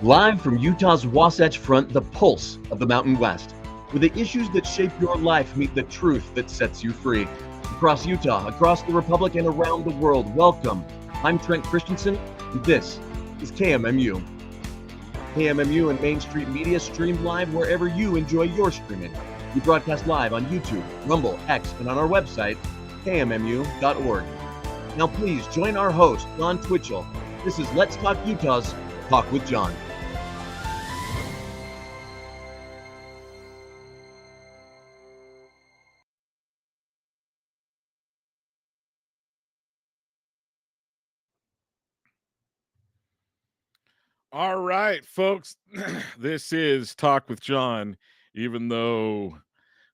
Live from Utah's Wasatch Front, the pulse of the Mountain West, where the issues that shape your life meet the truth that sets you free. Across Utah, across the Republic, and around the world, welcome. I'm Trent Christensen, and this is KMMU. KMMU and Main Street Media stream live wherever you enjoy your streaming. We broadcast live on YouTube, Rumble, X, and on our website, kmmu.org. Now please join our host, John Twitchell. This is Let's Talk Utah's Talk with John. All right, folks, this is Talk with John, even though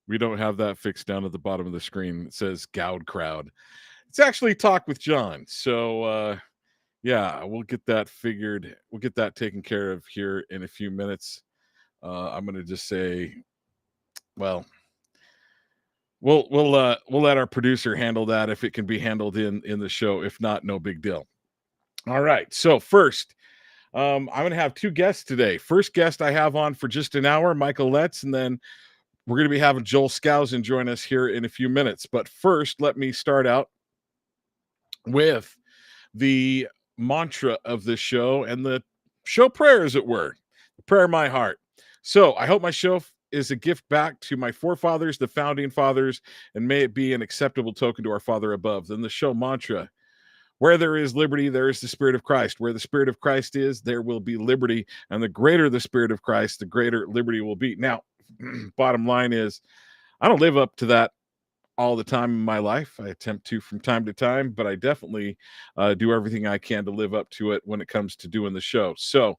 we don't have that fixed down at the bottom of the screen. It says Gowd Crowd. It's actually Talk with John. So, yeah, we'll get that figured. We'll get that taken care of here in a few minutes. I'm going to just say, well, we'll let our producer handle that if it can be handled in the show. If not, no big deal. All right. So first, I'm going to have two guests today. First guest I have on for just an hour, Michael Letts, and then we're going to be having Joel Skousen join us here in a few minutes. But first, let me start out with the mantra of this show and the show prayer, as it were, the prayer of my heart. So I hope my show is a gift back to my forefathers, the founding fathers, and may it be an acceptable token to our Father above. Then the show mantra: where there is liberty, there is the Spirit of Christ. Where the Spirit of Christ is, there will be liberty. And the greater the Spirit of Christ, the greater liberty will be. Now, bottom line is, I don't live up to that all the time in my life. I attempt to from time to time, but I definitely do everything I can to live up to it when it comes to doing the show. So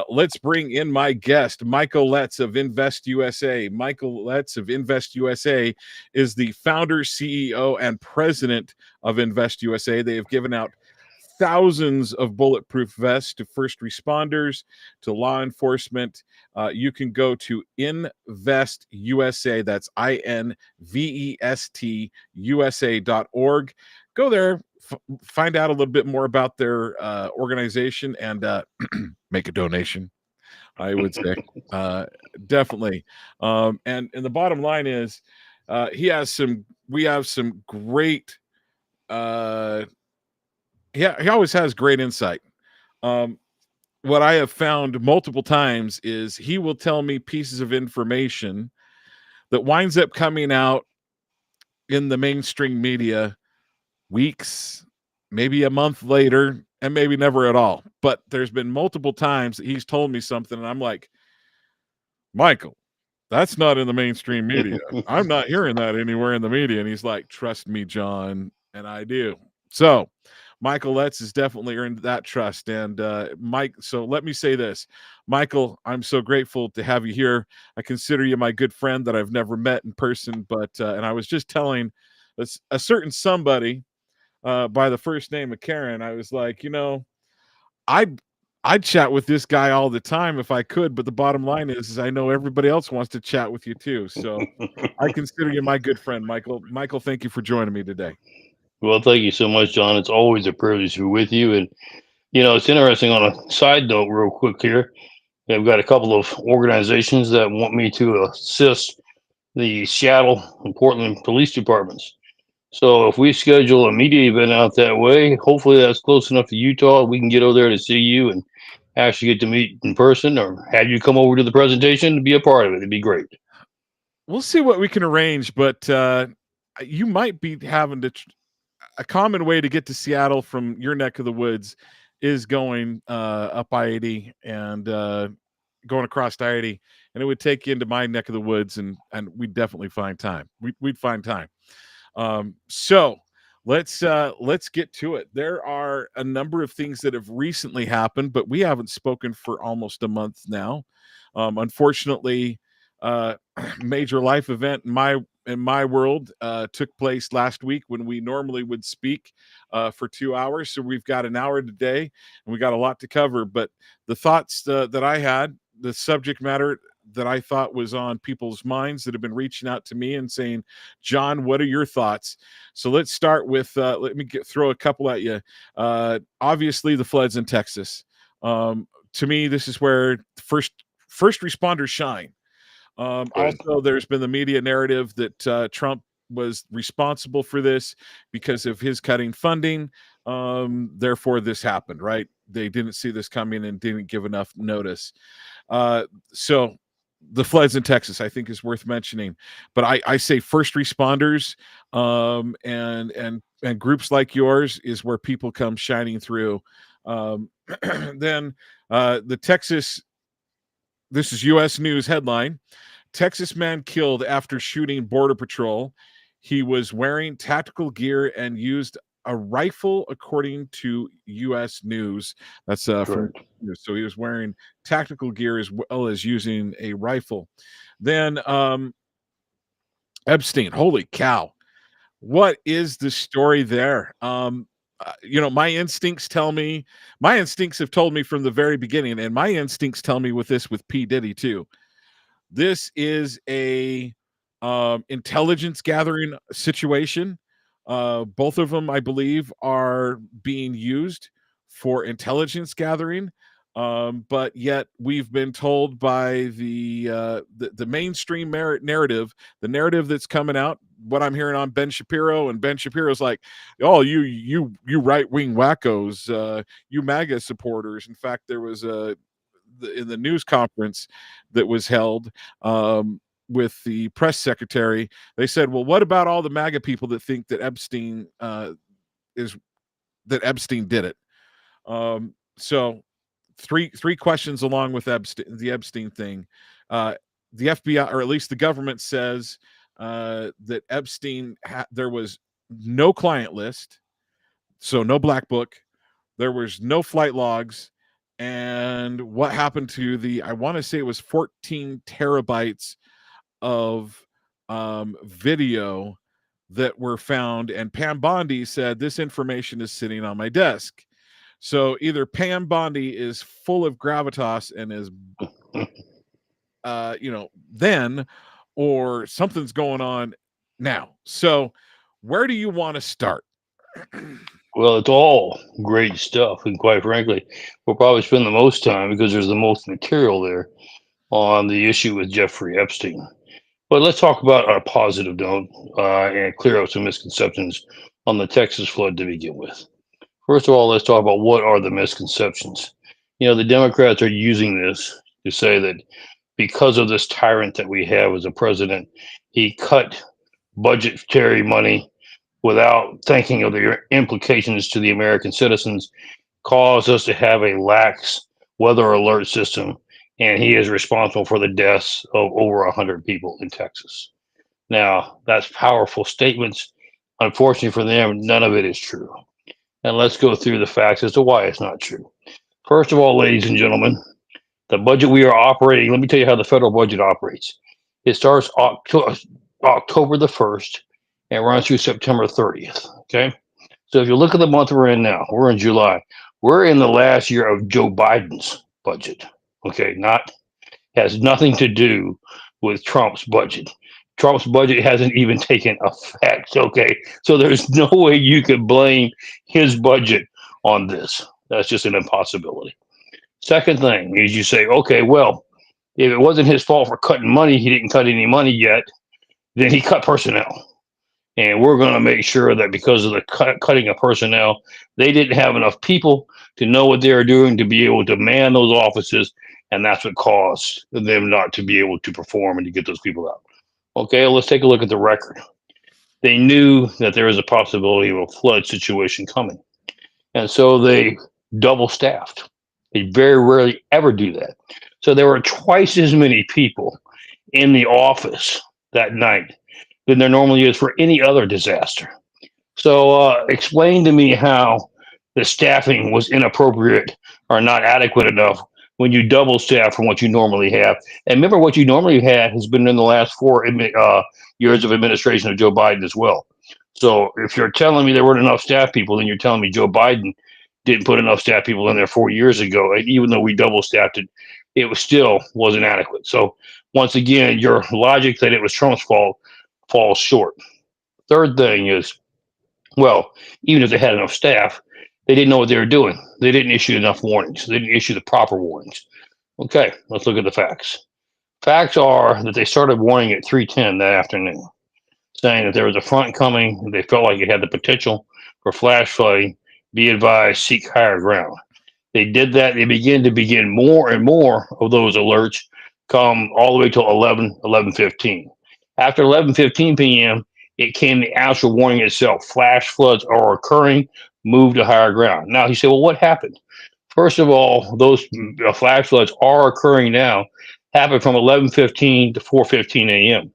let's bring in my guest, Michael Letts of Invest USA. Michael Letts of Invest USA is the founder, CEO, and president of Invest USA. They have given out thousands of bulletproof vests to first responders, to law enforcement. You can go to Invest USA. That's INVEST USA.org. Go there, find out a little bit more about their organization, and make a donation, I would say. Definitely. And the bottom line is, we have some great, he always has great insight. What I have found multiple times is he will tell me pieces of information that winds up coming out in the mainstream media weeks, maybe a month later, and maybe never at all. But there's been multiple times that he's told me something, and I'm like, Michael, that's not in the mainstream media. I'm not hearing that anywhere in the media. And he's like, trust me, John. And I do. So Michael Letts has definitely earned that trust. And Mike, so let me say this, Michael, I'm so grateful to have you here. I consider you my good friend that I've never met in person, but and I was just telling a certain somebody by the first name of Karen, I was like, I'd chat with this guy all the time if I could, but the bottom line is I know everybody else wants to chat with you too. So I consider you my good friend, Michael. Michael, thank you for joining me today. Well, thank you so much, John. It's always a privilege to be with you. And, it's interesting on a side note, real quick here. I've got a couple of organizations that want me to assist the Seattle and Portland police departments. So if we schedule a media event out that way, hopefully that's close enough to Utah, we can get over there to see you and actually get to meet in person, or have you come over to the presentation to be a part of it. It'd be great. We'll see what we can arrange, but you might be having to. A common way to get to Seattle from your neck of the woods is going up I-80 and going across I-80, and it would take you into my neck of the woods, and we'd definitely find time. We'd find time. So let's get to it. There are a number of things that have recently happened, but we haven't spoken for almost a month now. Unfortunately, major life event in my world took place last week when we normally would speak for 2 hours. So we've got an hour today, and we got a lot to cover. But the thoughts that I had, the subject matter that I thought was on people's minds that have been reaching out to me and saying, John, what are your thoughts? So let's start with, let me throw a couple at you. Obviously, the floods in Texas. to me, this is where first responders shine. Right. Also, there's been the media narrative that Trump was responsible for this because of his cutting funding. Therefore, this happened, right? They didn't see this coming and didn't give enough notice. So the floods in Texas, I think, is worth mentioning. But I say first responders and groups like yours is where people come shining through. Then the Texas, this is U.S. News headline: Texas man killed after shooting Border Patrol. He was wearing tactical gear and used a rifle, according to U.S. News. That's from. Correct. So he was wearing tactical gear as well as using a rifle. Then Epstein. Holy cow! What is the story there? My instincts tell me. My instincts have told me from the very beginning, and my instincts tell me with this with P Diddy too. This is a intelligence gathering situation. Both of them, I believe, are being used for intelligence gathering. But yet we've been told by the mainstream narrative, the narrative that's coming out, what I'm hearing on Ben Shapiro, and Ben Shapiro's like, "Oh, you right wing wackos, you MAGA supporters." In fact, there was in the news conference that was held with the press secretary, they said, "Well, what about all the MAGA people that think that Epstein Epstein did it?" So three questions along with the Epstein thing. The FBI, or at least the government, says that Epstein there was no client list, so no black book. There was no flight logs. And what happened to I want to say it was 14 terabytes of video that were found. And Pam Bondi said, this information is sitting on my desk. So either Pam Bondi is full of gravitas and is, then, or something's going on now. So where do you want to start? Well, it's all great stuff, and quite frankly, we'll probably spend the most time because there's the most material there on the issue with Jeffrey Epstein. But let's talk about a positive note and clear up some misconceptions on the Texas flood to begin with. First of all, let's talk about what are the misconceptions. The Democrats are using this to say that because of this tyrant that we have as a president, he cut budgetary money without thinking of the implications to the American citizens, caused us to have a lax weather alert system, and he is responsible for the deaths of over 100 people in Texas. Now, that's powerful statements. Unfortunately for them, none of it is true. And let's go through the facts as to why it's not true. First of all, ladies and gentlemen, the budget we are operating, let me tell you how the federal budget operates. It starts October the 1st and runs through September 30th. Okay. So if you look at the month we're in now, we're in July. We're in the last year of Joe Biden's budget. Okay. Has nothing to do with Trump's budget. Trump's budget hasn't even taken effect. Okay. So there's no way you could blame his budget on this. That's just an impossibility. Second thing is you say, okay, well, if it wasn't his fault for cutting money, he didn't cut any money yet, then he cut personnel. And we're going to make sure that because of the cutting of personnel, they didn't have enough people to know what they were doing to be able to man those offices. And that's what caused them not to be able to perform and to get those people out. Okay, let's take a look at the record. They knew that there was a possibility of a flood situation coming. And so they double staffed. They very rarely ever do that. So there were twice as many people in the office that night than there normally is for any other disaster. So explain to me how the staffing was inappropriate or not adequate enough when you double staff from what you normally have. And remember, what you normally had has been in the last 4 years of administration of Joe Biden as well. So if you're telling me there weren't enough staff people, then you're telling me Joe Biden didn't put enough staff people in there 4 years ago. And even though we double staffed it, it was still wasn't adequate. So once again, your logic that it was Trump's fault falls short. Third thing is, well, even if they had enough staff, They didn't know what they were doing. They didn't issue enough warnings. They didn't issue the proper warnings. Okay, let's look at the facts. Facts are that they started warning at 3:10 that afternoon, saying that there was a front coming. They felt like it had the potential for flash flooding. Be advised, seek higher ground. They did that. They begin more and more of those alerts come all the way till 11:15. After 11:15 p.m., it came the actual warning itself. Flash floods are occurring. Move to higher ground. Now, you say, well, what happened? First of all, those flash floods are occurring now. Happened from 11:15 to 4:15 a.m.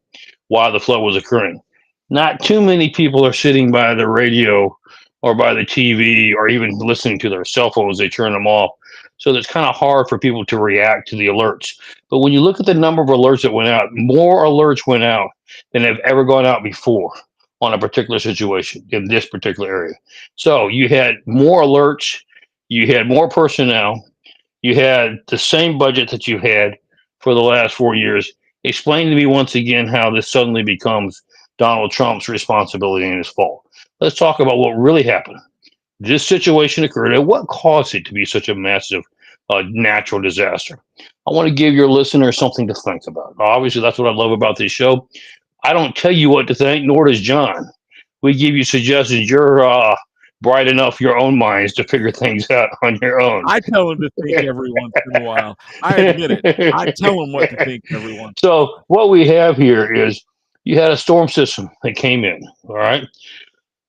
while the flood was occurring. Not too many people are sitting by the radio or by the TV or even listening to their cell phones. They turn them off. So it's kind of hard for people to react to the alerts. But when you look at the number of alerts that went out, more alerts went out than have ever gone out before on a particular situation in this particular area. So you had more alerts, you had more personnel, you had the same budget that you had for the last 4 years. Explain to me once again how this suddenly becomes Donald Trump's responsibility and his fault. Let's talk about what really happened. This situation occurred and what caused it to be such a massive natural disaster. I want to give your listeners something to think about. Obviously, that's what I love about this show. I don't tell you what to think, nor does John. We give you suggestions. You're bright enough, your own minds, to figure things out on your own. I tell him to think every once in a while. I admit it. I tell him what to think every once. So what we have here is you had a storm system that came in. All right.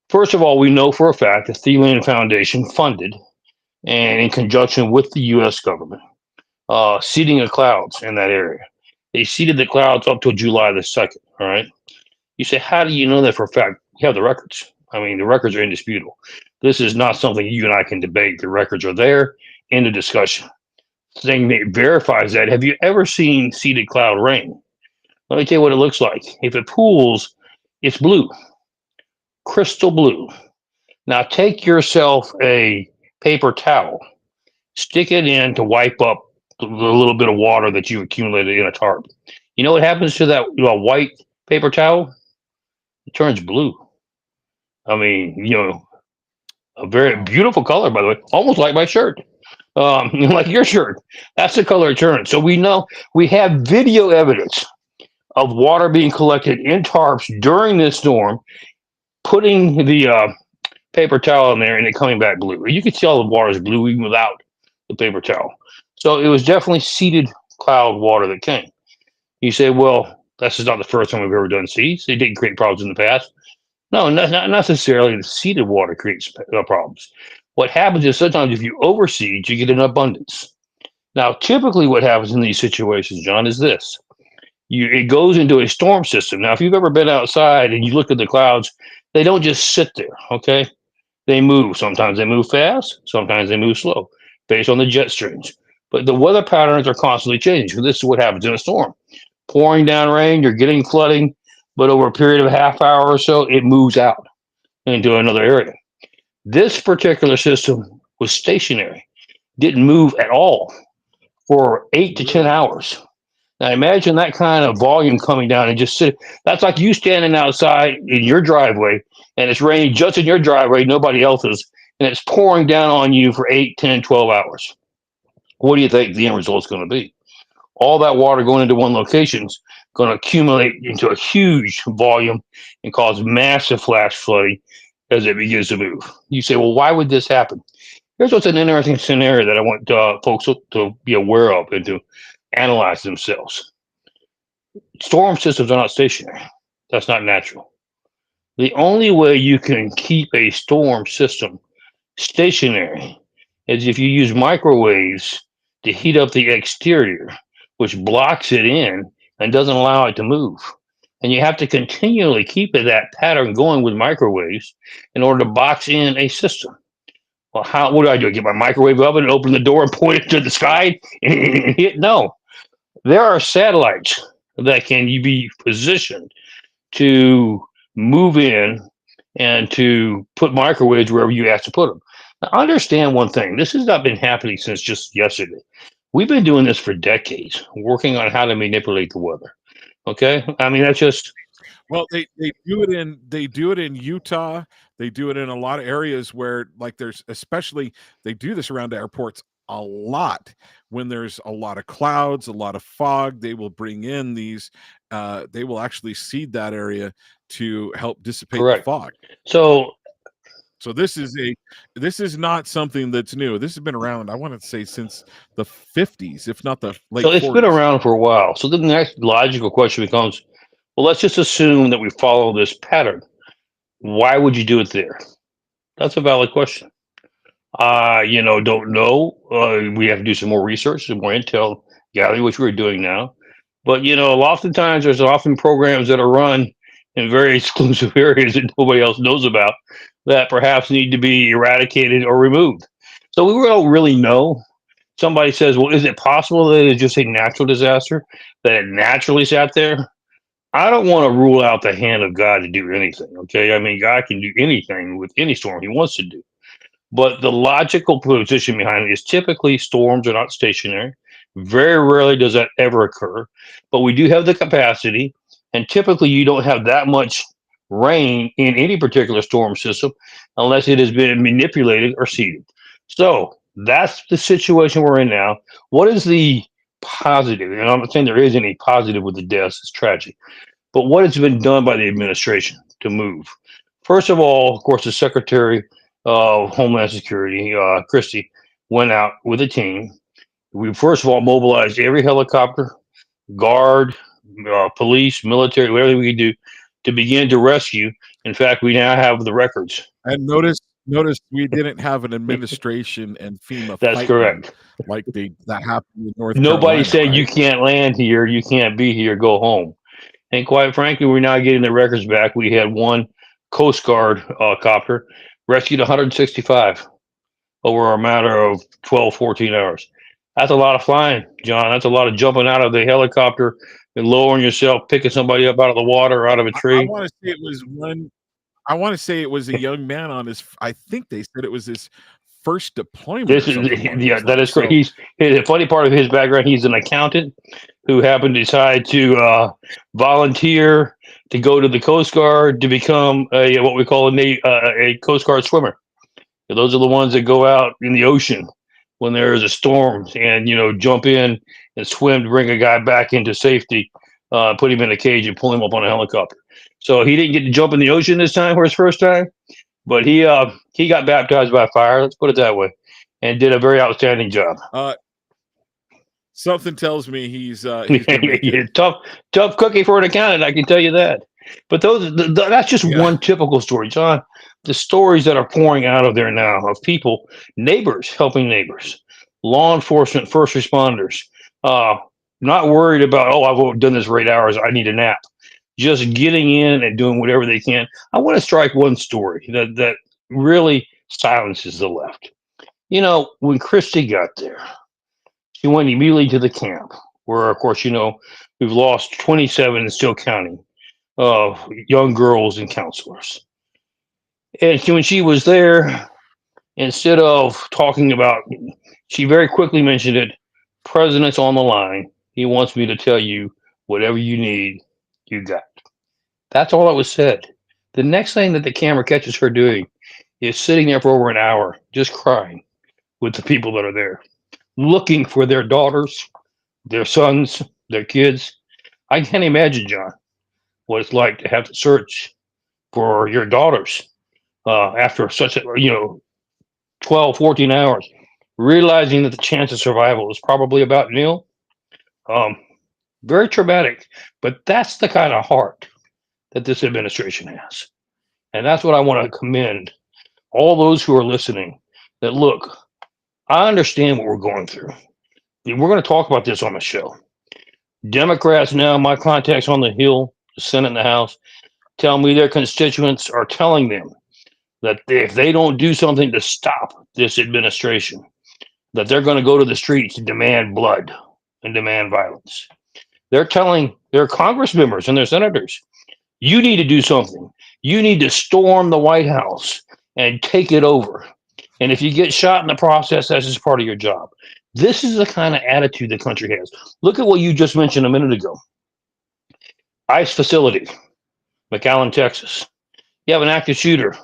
First of all, we know for a fact the Thielen Foundation funded, and in conjunction with the U.S. government, seeding of clouds in that area. They seeded the clouds up till July the 2nd. All right. You say, how do you know that for a fact? You have the records. I mean, the records are indisputable. This is not something you and I can debate. The records are there in the discussion. Thing that verifies that. Have you ever seen seeded cloud rain? Let me tell you what it looks like. If it pools, it's blue, crystal blue. Now take yourself a paper towel, stick it in to wipe up the little bit of water that you accumulated in a tarp. You know what happens to that white paper towel? It turns blue. I mean, a very beautiful color, by the way, almost like my shirt, like your shirt. That's the color it turns. So we know we have video evidence of water being collected in tarps during this storm, putting the paper towel in there and it coming back blue. You can tell the water is blue even without the paper towel. So it was definitely seeded cloud water that came. You say, well, this is not the first time we've ever done seeds. They didn't create problems in the past. No, not necessarily. The seeded water creates problems. What happens is sometimes if you overseed, you get an abundance. Now, typically what happens in these situations, John, is this. It goes into a storm system. Now, if you've ever been outside and you look at the clouds, they don't just sit there, okay? They move. Sometimes they move fast. Sometimes they move slow based on the jet streams. But the weather patterns are constantly changing. This is what happens in a storm. Pouring down rain, you're getting flooding, but over a period of a half hour or so, it moves out into another area. This particular system was stationary, didn't move at all for 8 to 10 hours. Now imagine that kind of volume coming down and just sit. That's like you standing outside in your driveway and it's raining just in your driveway, nobody else's, and it's pouring down on you for 8, 10, 12 hours. What do you think the end result is going to be? All that water going into one location is going to accumulate into a huge volume and cause massive flash flooding as it begins to move. You say, well, why would this happen? Here's what's an interesting scenario that I want folks to be aware of and to analyze themselves. Storm systems are not stationary. That's not natural. The only way you can keep a storm system stationary is if you use microwaves to heat up the exterior, which blocks it in and doesn't allow it to move. And you have to continually keep that pattern going with microwaves in order to box in a system. Well, what do I do? Get my microwave oven and open the door and point it to the sky and hit? No. There are satellites that can be positioned to move in and to put microwaves wherever you ask to put them. Now, understand one thing. This has not been happening since just yesterday. We've been doing this for decades, working on how to manipulate the weather. Okay? I mean, that's just... Well, they do it in Utah. They do it in a lot of areas where, like, there's especially they do this around airports a lot when there's a lot of clouds, a lot of fog. They will bring in these. They will actually seed that area to help dissipate the Correct. fog. So So this is not something that's new. This has been around, I want to say, since the 50s, if not the late it's been 40s. around for a while. So then the next logical question becomes, well, let's just assume that we follow this pattern. Why would you do it there? That's a valid question. Don't know. We have to do some more research, some more intel gathering, which we're doing now. But oftentimes there's often programs that are run in very exclusive areas that nobody else knows about that perhaps need to be eradicated or removed. So we don't really know. Somebody says, "Well, is it possible that it's just a natural disaster that it naturally sat there?" I don't want to rule out the hand of God to do anything. Okay, I mean, God can do anything with any storm He wants to do. But the logical position behind it is typically storms are not stationary. Very rarely does that ever occur. But we do have the capacity, and typically you don't have that much rain in any particular storm system unless it has been manipulated or seeded. So that's the situation we're in now. What is the positive? And I'm not saying there is any positive with the deaths, it's tragic. But what has been done by the administration to move? First of all, of course, the Secretary of Homeland Security, Christie, went out with a team. We first of all mobilized every helicopter, guard, police, military, whatever we could do to begin to rescue. In fact, we now have the records. And notice we didn't have an administration and FEMA That's fighting correct. like that happened in North Nobody Carolina, said you right? can't land here, you can't be here, go home. And quite frankly, we're now getting the records back. We had one Coast Guard copter rescued 165 over a matter of 12, 14 hours. That's a lot of flying, John. That's a lot of jumping out of the helicopter and lowering yourself, picking somebody up out of the water or out of a I tree. want to say it was one. I want to say it was a young man on his. I think they said it was his first deployment This or is something along yeah, those that lines. is great. So The funny part of his background. He's an accountant who happened to decide to volunteer to go to the Coast Guard to become a what we call a Coast Guard swimmer. Those are the ones that go out in the ocean when there is a storm and jump in and swim to bring a guy back into safety, put him in a cage and pull him up on a helicopter. So he didn't get to jump in the ocean this time for his first time, but he got baptized by fire. Let's put it that way, and did a very outstanding job. something tells me he's gonna make it. Yeah, tough cookie for an accountant, I can tell you that. But that's just Yeah. one typical story, John. The stories that are pouring out of there now of people, neighbors helping neighbors, law enforcement, first responders, uh, not worried about, oh, I've done this for 8 hours, I need a nap. Just getting in and doing whatever they can. I want to strike one story that really silences the left. When Christie got there, she went immediately to the camp, where, of course, we've lost 27 and still counting young girls and counselors. And when she was there, instead of talking about, she very quickly mentioned it. President's on the line. He wants me to tell you whatever you need, you got. That's all that was said. The next thing that the camera catches her doing is sitting there for over an hour, just crying with the people that are there, looking for their daughters, their sons, their kids. I can't imagine, John, what it's like to have to search for your daughters after such 12, 14 hours, realizing that the chance of survival is probably about nil. Um, Very traumatic, but that's the kind of heart that this administration has. And that's what I want to commend all those who are listening that look, I understand what we're going through. We're going to talk about this on the show. Democrats now, my contacts on the Hill, the Senate and the House, tell me their constituents are telling them that if they don't do something to stop this administration, that they're going to go to the streets and demand blood and demand violence. They're telling their Congress members and their senators, you need to do something. You need to storm the White House and take it over. And if you get shot in the process, that's just part of your job. This is the kind of attitude the country has. Look at what you just mentioned a minute ago. ICE facility. McAllen, Texas. You have an active shooter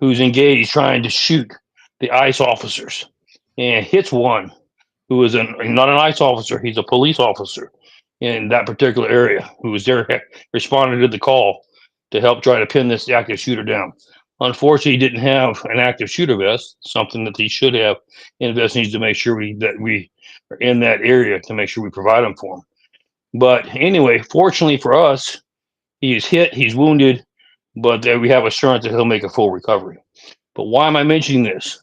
who's engaged trying to shoot the ICE officers and hits one who is not an ICE officer, he's a police officer in that particular area who was there responding to the call to help try to pin this active shooter down. Unfortunately, he didn't have an active shooter vest, something that he should have. Invest needs to make sure that we are in that area to make sure we provide them for him. But anyway, fortunately for us, he is hit, he's wounded, but we have assurance that he'll make a full recovery. But why am I mentioning this?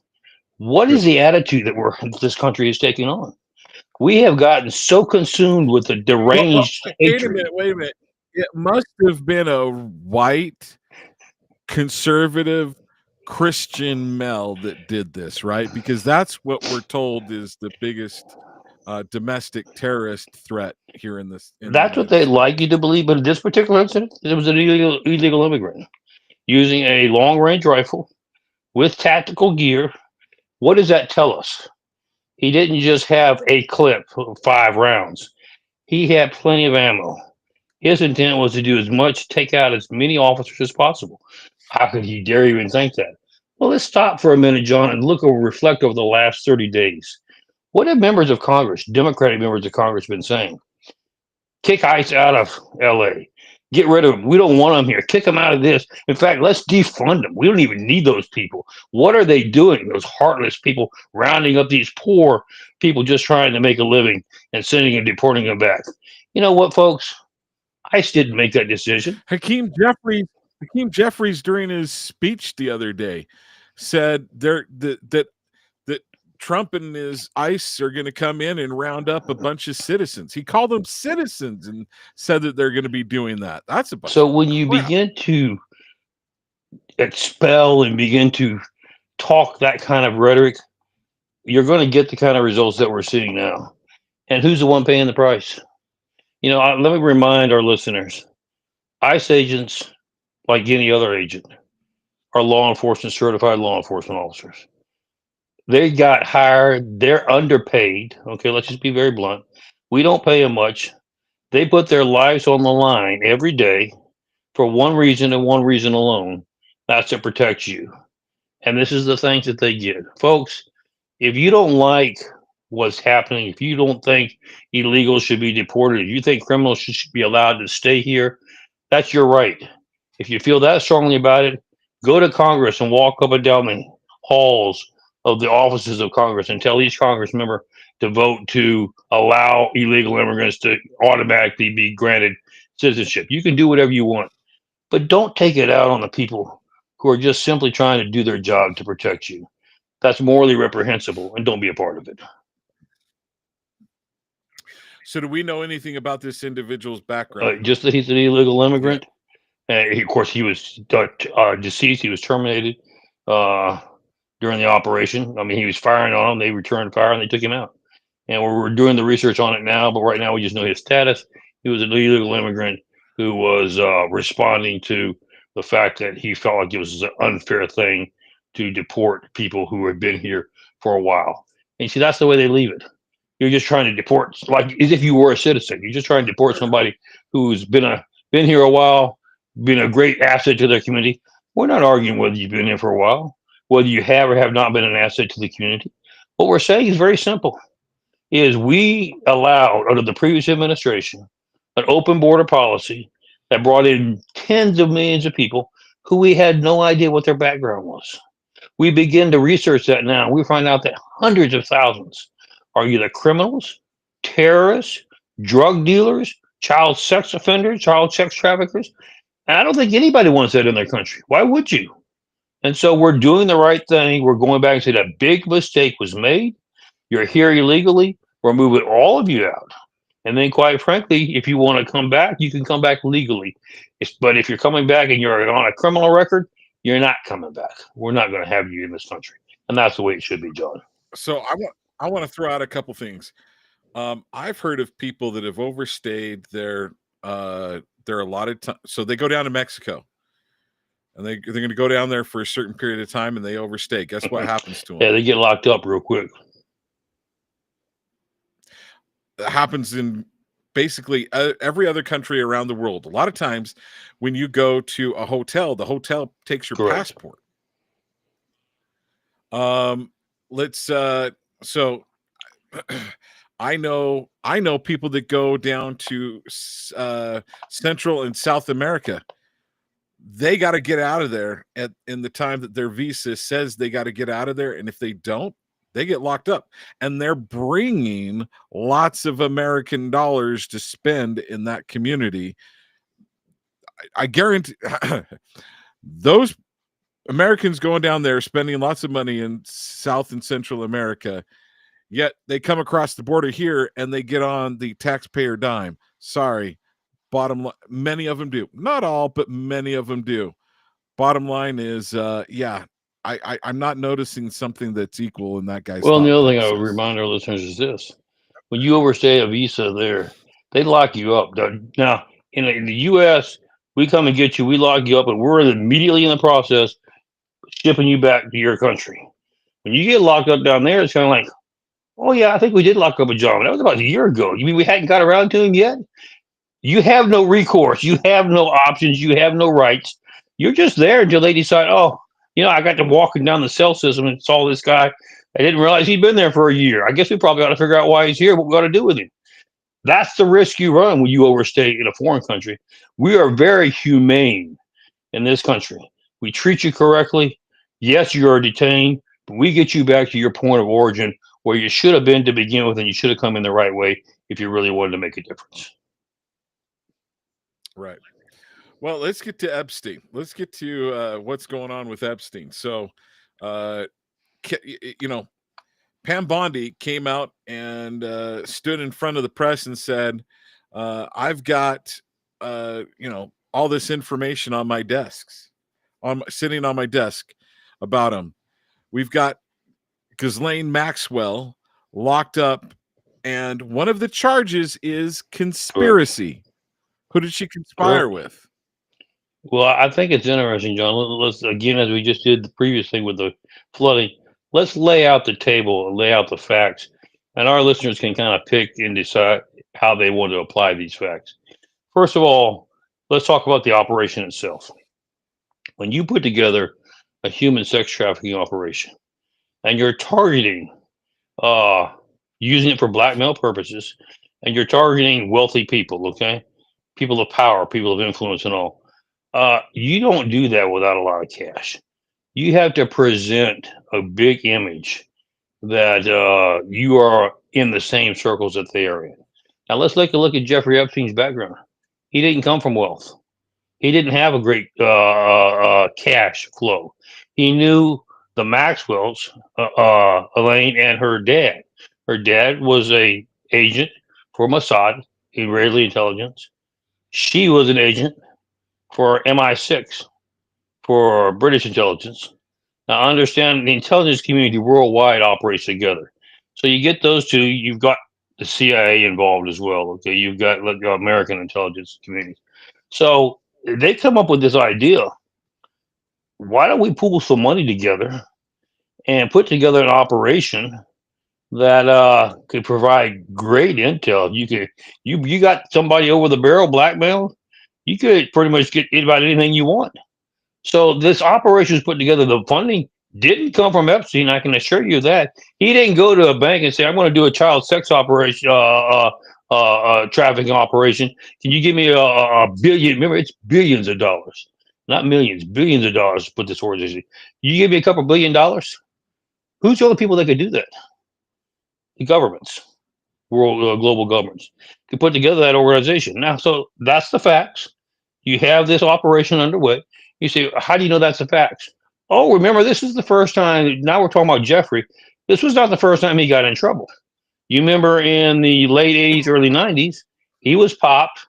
What is the attitude that this country is taking on? We have gotten so consumed with the deranged hatred. Wait a minute. It must have been a white, conservative, Christian male that did this, right? Because that's what we're told is the biggest domestic terrorist threat here in this. That's what they'd like you to believe, but in this particular incident, it was an illegal immigrant using a long-range rifle with tactical gear. What does that tell us? He didn't just have a clip of 5 rounds. He had plenty of ammo. His intent was to do as much, take out as many officers as possible. How could he dare even think that? Well, let's stop for a minute, John, and reflect over the last 30 days. What have members of Congress, Democratic members of Congress, been saying? Kick ICE out of LA. Get rid of them. We don't want them here. Kick them out of this. In fact, let's defund them. We don't even need those people. What are they doing? Those heartless people rounding up these poor people just trying to make a living and sending and deporting them back. You know what, folks? ICE didn't make that decision. Hakeem Jeffries during his speech the other day said that Trump and his ICE are going to come in and round up a bunch of citizens. He called them citizens and said that they're going to be doing that. That's a bunch so when you begin to expel and begin to talk that kind of rhetoric, you're going to get the kind of results that we're seeing now. And who's the one paying the price? You know, let me remind our listeners, ICE agents, like any other agent, are certified law enforcement officers. They got hired. They're underpaid. Okay, let's just be very blunt. We don't pay them much. They put their lives on the line every day for one reason and one reason alone. That's to protect you. And this is the things that they get. Folks, if you don't like what's happening, if you don't think illegals should be deported, if you think criminals should be allowed to stay here, that's your right. If you feel that strongly about it, go to Congress and walk up and down the halls of the offices of Congress and tell each Congress member to vote to allow illegal immigrants to automatically be granted citizenship. You can do whatever you want, but don't take it out on the people who are just simply trying to do their job to protect you. That's morally reprehensible, and don't be a part of it. So do we know anything about this individual's background? Just that he's an illegal immigrant. Yeah. Of course, he was deceased. He was terminated during the operation. I mean, he was firing on them. They returned fire and they took him out. And we're doing the research on it now, but right now we just know his status. He was an illegal immigrant who was responding to the fact that he felt like it was an unfair thing to deport people who had been here for a while. And see, that's the way they leave it. You're just trying to deport, like as if you were a citizen. You're just trying to deport somebody who's been here a while, been a great asset to their community. We're not arguing whether you've been here for a while, whether you have or have not been an asset to the community. What we're saying is very simple, is we allowed, under the previous administration, an open border policy that brought in tens of millions of people who we had no idea what their background was. We begin to research that now. We find out that hundreds of thousands are either criminals, terrorists, drug dealers, child sex offenders, child sex traffickers. And I don't think anybody wants that in their country. Why would you? And so we're doing the right thing. We're going back and saying that big mistake was made. You're here illegally. We're moving all of you out. And then, quite frankly, if you want to come back, you can come back legally. But if you're coming back and you're on a criminal record, you're not coming back. We're not going to have you in this country. And that's the way it should be, John. So I want to throw out a couple things. I've heard of people that have overstayed their allotted time. So they go down to Mexico. And they're going to go down there for a certain period of time, and they overstay. Guess what happens to them? Yeah, they get locked up real quick. That happens in basically every other country around the world. A lot of times when you go to a hotel, the hotel takes your Correct. passport. So I know people that go down to Central and South America. They got to get out of there in the time that their visa says they got to get out of there, and if they don't, they get locked up. And they're bringing lots of American dollars to spend in that community. I guarantee those Americans going down there spending lots of money in South and Central America, yet they come across the border here and they get on the taxpayer dime. Sorry. Bottom line, many of them do. Not all, but many of them do. Bottom line is, I'm not noticing something that's equal in that guy's Well, and thought the other thing I would process. remind our listeners is this: when you overstay a visa there, they lock you up. Now, in the U.S., we come and get you, we lock you up, and we're immediately in the process shipping you back to your country. When you get locked up down there, it's kind of like, oh yeah, I think we did lock up a John. That was about a year ago. You mean we hadn't got around to him yet? You have no recourse. You have no options. You have no rights. You're just there until they decide, oh, I got to walking down the cell system and saw this guy. I didn't realize he'd been there for a year. I guess we probably ought to figure out why he's here, what we got to do with him. That's the risk you run when you overstay in a foreign country. We are very humane in this country. We treat you correctly. Yes, you are detained, but we get you back to your point of origin where you should have been to begin with, and you should have come in the right way if you really wanted to make a difference. Right. Well, let's get to Epstein. Let's get to what's going on with Epstein. So, Pam Bondi came out and stood in front of the press and said, I've got, all this information on my desks, sitting on my desk about him. We've got Ghislaine Maxwell locked up, and one of the charges is conspiracy. Correct. Who did she conspire with? Well, I think it's interesting, John. Let's again, as we just did the previous thing with the flooding, let's lay out the table and lay out the facts, and our listeners can kind of pick and decide how they want to apply these facts. First of all, let's talk about the operation itself. When you put together a human sex trafficking operation and you're targeting, using it for blackmail purposes, and you're targeting wealthy people, okay? People of power, people of influence, and all. You don't do that without a lot of cash. You have to present a big image that you are in the same circles that they are in. Now, let's take a look at Jeffrey Epstein's background. He didn't come from wealth. He didn't have a great cash flow. He knew the Maxwells, Elaine, and her dad. Her dad was a agent for Mossad, Israeli intelligence. She was an agent for MI6, for British intelligence. Now, understand the intelligence community worldwide operates together. So you get those two, you've got the CIA involved as well. Okay, you've got the American intelligence community. So they come up with this idea. Why don't we pool some money together and put together an operation that could provide great intel? You got somebody over the barrel blackmail, you could pretty much get about anything you want. So this operation is put together. The funding didn't come from Epstein. I can assure you that. He didn't go to a bank and say, "I'm going to do a child sex operation, trafficking operation. Can you give me a billion?" Remember, it's billions of dollars, not millions, billions of dollars to put this organization. You give me a couple $1 billion? Who's the only people that could do that? The governments, world global governments, could put together that organization. Now, so that's the facts. You have this operation underway. You say, how do you know that's the facts? Oh, remember, this is the first time. Now we're talking about Jeffrey. This was not the first time he got in trouble. You remember in the late 80s, early 90s, he was popped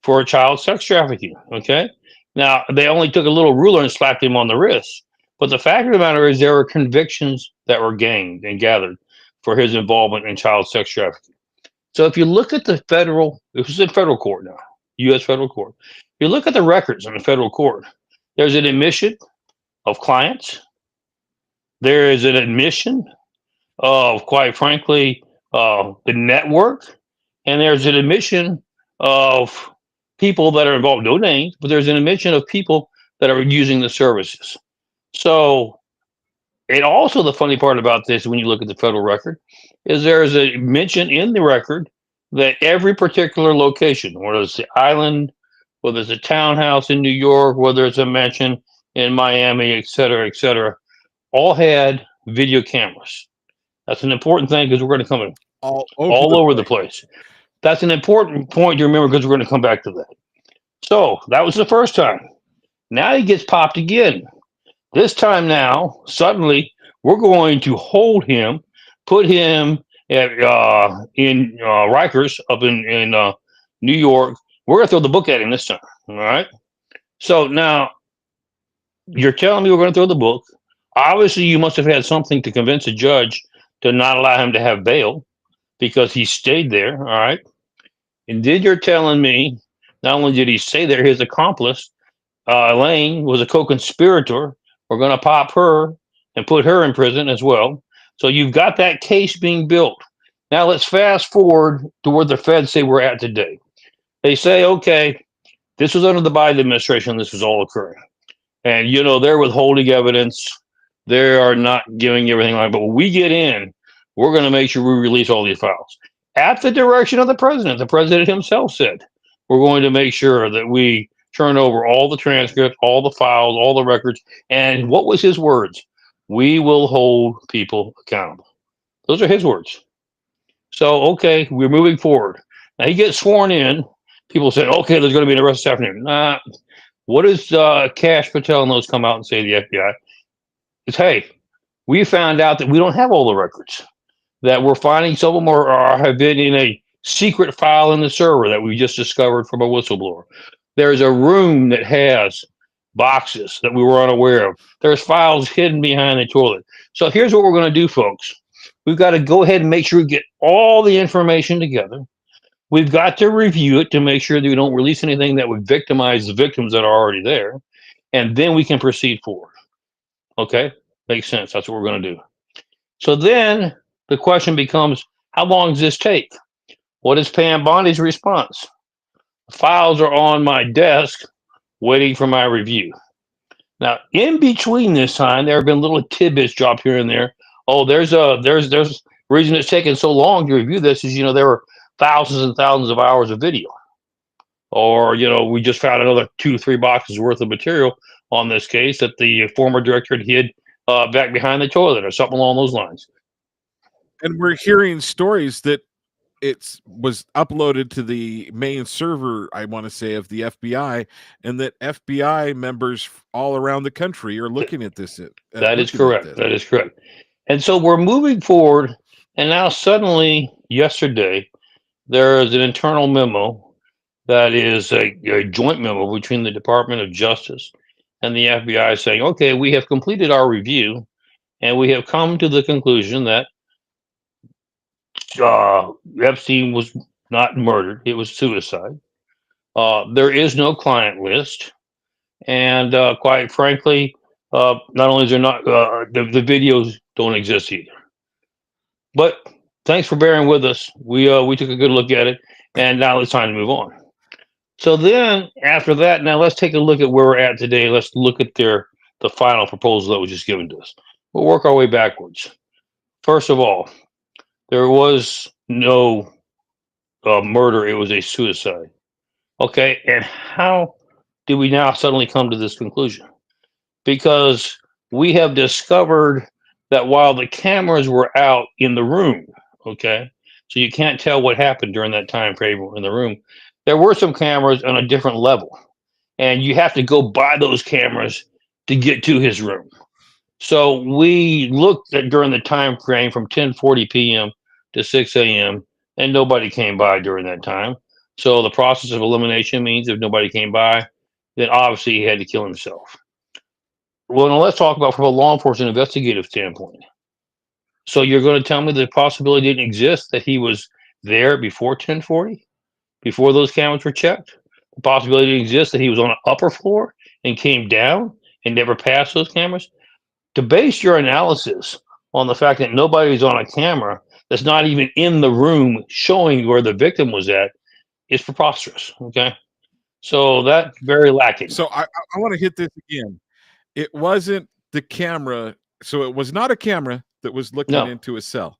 for child sex trafficking. Okay. Now, they only took a little ruler and slapped him on the wrist. But the fact of the matter is, there were convictions that were gained and gathered for his involvement in child sex trafficking. So if you look at the it was in federal court now, U.S. federal court. If you look at the records in the federal court, there's an admission of clients. There is an admission of, quite frankly, the network. And there's an admission of people that are involved. No names, but there's an mention of people that are using the services. So, and also the funny part about this, when you look at the federal record, is there is a mention in the record that every particular location, whether it's the island, whether it's a townhouse in New York, whether it's a mansion in Miami, et cetera, all had video cameras. That's an important thing because we're going to come in all over the place. That's an important point to remember because we're going to come back to that. So that was the first time. Now he gets popped again. This time now, suddenly, we're going to hold him, put him at, in Rikers up in New York. We're going to throw the book at him this time. All right. So now you're telling me we're going to throw the book. Obviously, you must have had something to convince a judge to not allow him to have bail because he stayed there. All right. And then you're telling me not only did he stay there, his accomplice, Elaine, was a co-conspirator. We're going to pop her and put her in prison as well. So you've got that case being built. Now let's fast forward to where the feds say we're at today. They say, okay, this was under the Biden administration. This was all occurring. And, you know, they're withholding evidence. They are not giving everything like, but when we get in, we're going to make sure we release all these files. At the direction of the president himself said, we're going to make sure that we turn over all the transcripts, all the files, all the records. And what was his words? We will hold people accountable. Those are his words. So, okay, we're moving forward. Now he gets sworn in. People say, okay, there's going to be an arrest this afternoon. Nah. What does Cash Patel and those come out and say to the FBI? It's, hey, we found out that we don't have all the records, that we're finding some of them have been in a secret file in the server that we just discovered from a whistleblower. There's a room that has boxes that we were unaware of. There's files hidden behind the toilet. So here's what we're going to do, folks. We've got to go ahead and make sure we get all the information together. We've got to review it to make sure that we don't release anything that would victimize the victims that are already there. And then we can proceed forward. Okay? Makes sense. That's what we're going to do. So then the question becomes, how long does this take? What is Pam Bondi's response? The files are on my desk waiting for my review. Now, in between this time, there have been little tidbits dropped here and there. Oh, there's reason it's taken so long to review this is, you know, there were thousands and thousands of hours of video. Or, you know, we just found another 2 to 3 boxes worth of material on this case that the former director had hid back behind the toilet or something along those lines. And we're hearing stories that it was uploaded to the main server, I want to say, of the FBI, and that FBI members all around the country are looking at this. That is correct. That is correct. And so we're moving forward, and now suddenly, yesterday, there is an internal memo that is a joint memo between the Department of Justice and the FBI saying, okay, we have completed our review, and we have come to the conclusion that Epstein was not murdered. It was suicide. There is no client list. And quite frankly, not only is there not, the videos don't exist either. But thanks for bearing with us. We took a good look at it, and now it's time to move on. So then after that, now let's take a look at where we're at today. Let's look at the final proposal that was just given to us. We'll work our way backwards. First of all, there was no murder. It was a suicide. Okay, and how did we now suddenly come to this conclusion? Because we have discovered that while the cameras were out in the room, okay, so you can't tell what happened during that time frame in the room, there were some cameras on a different level, and you have to go by those cameras to get to his room. So we looked at during the time frame from 10:40 p.m. to 6 a.m., and nobody came by during that time. So the process of elimination means if nobody came by, then obviously he had to kill himself. Well, now let's talk about from a law enforcement investigative standpoint. So you're going to tell me the possibility didn't exist that he was there before 10:40, before those cameras were checked? The possibility didn't exist that he was on an upper floor and came down and never passed those cameras? To base your analysis on the fact that nobody's on a camera that's not even in the room showing where the victim was at is preposterous. Okay, so that's very lacking. So I want to hit this again. It wasn't the camera. So it was not a camera that was looking No, into a cell.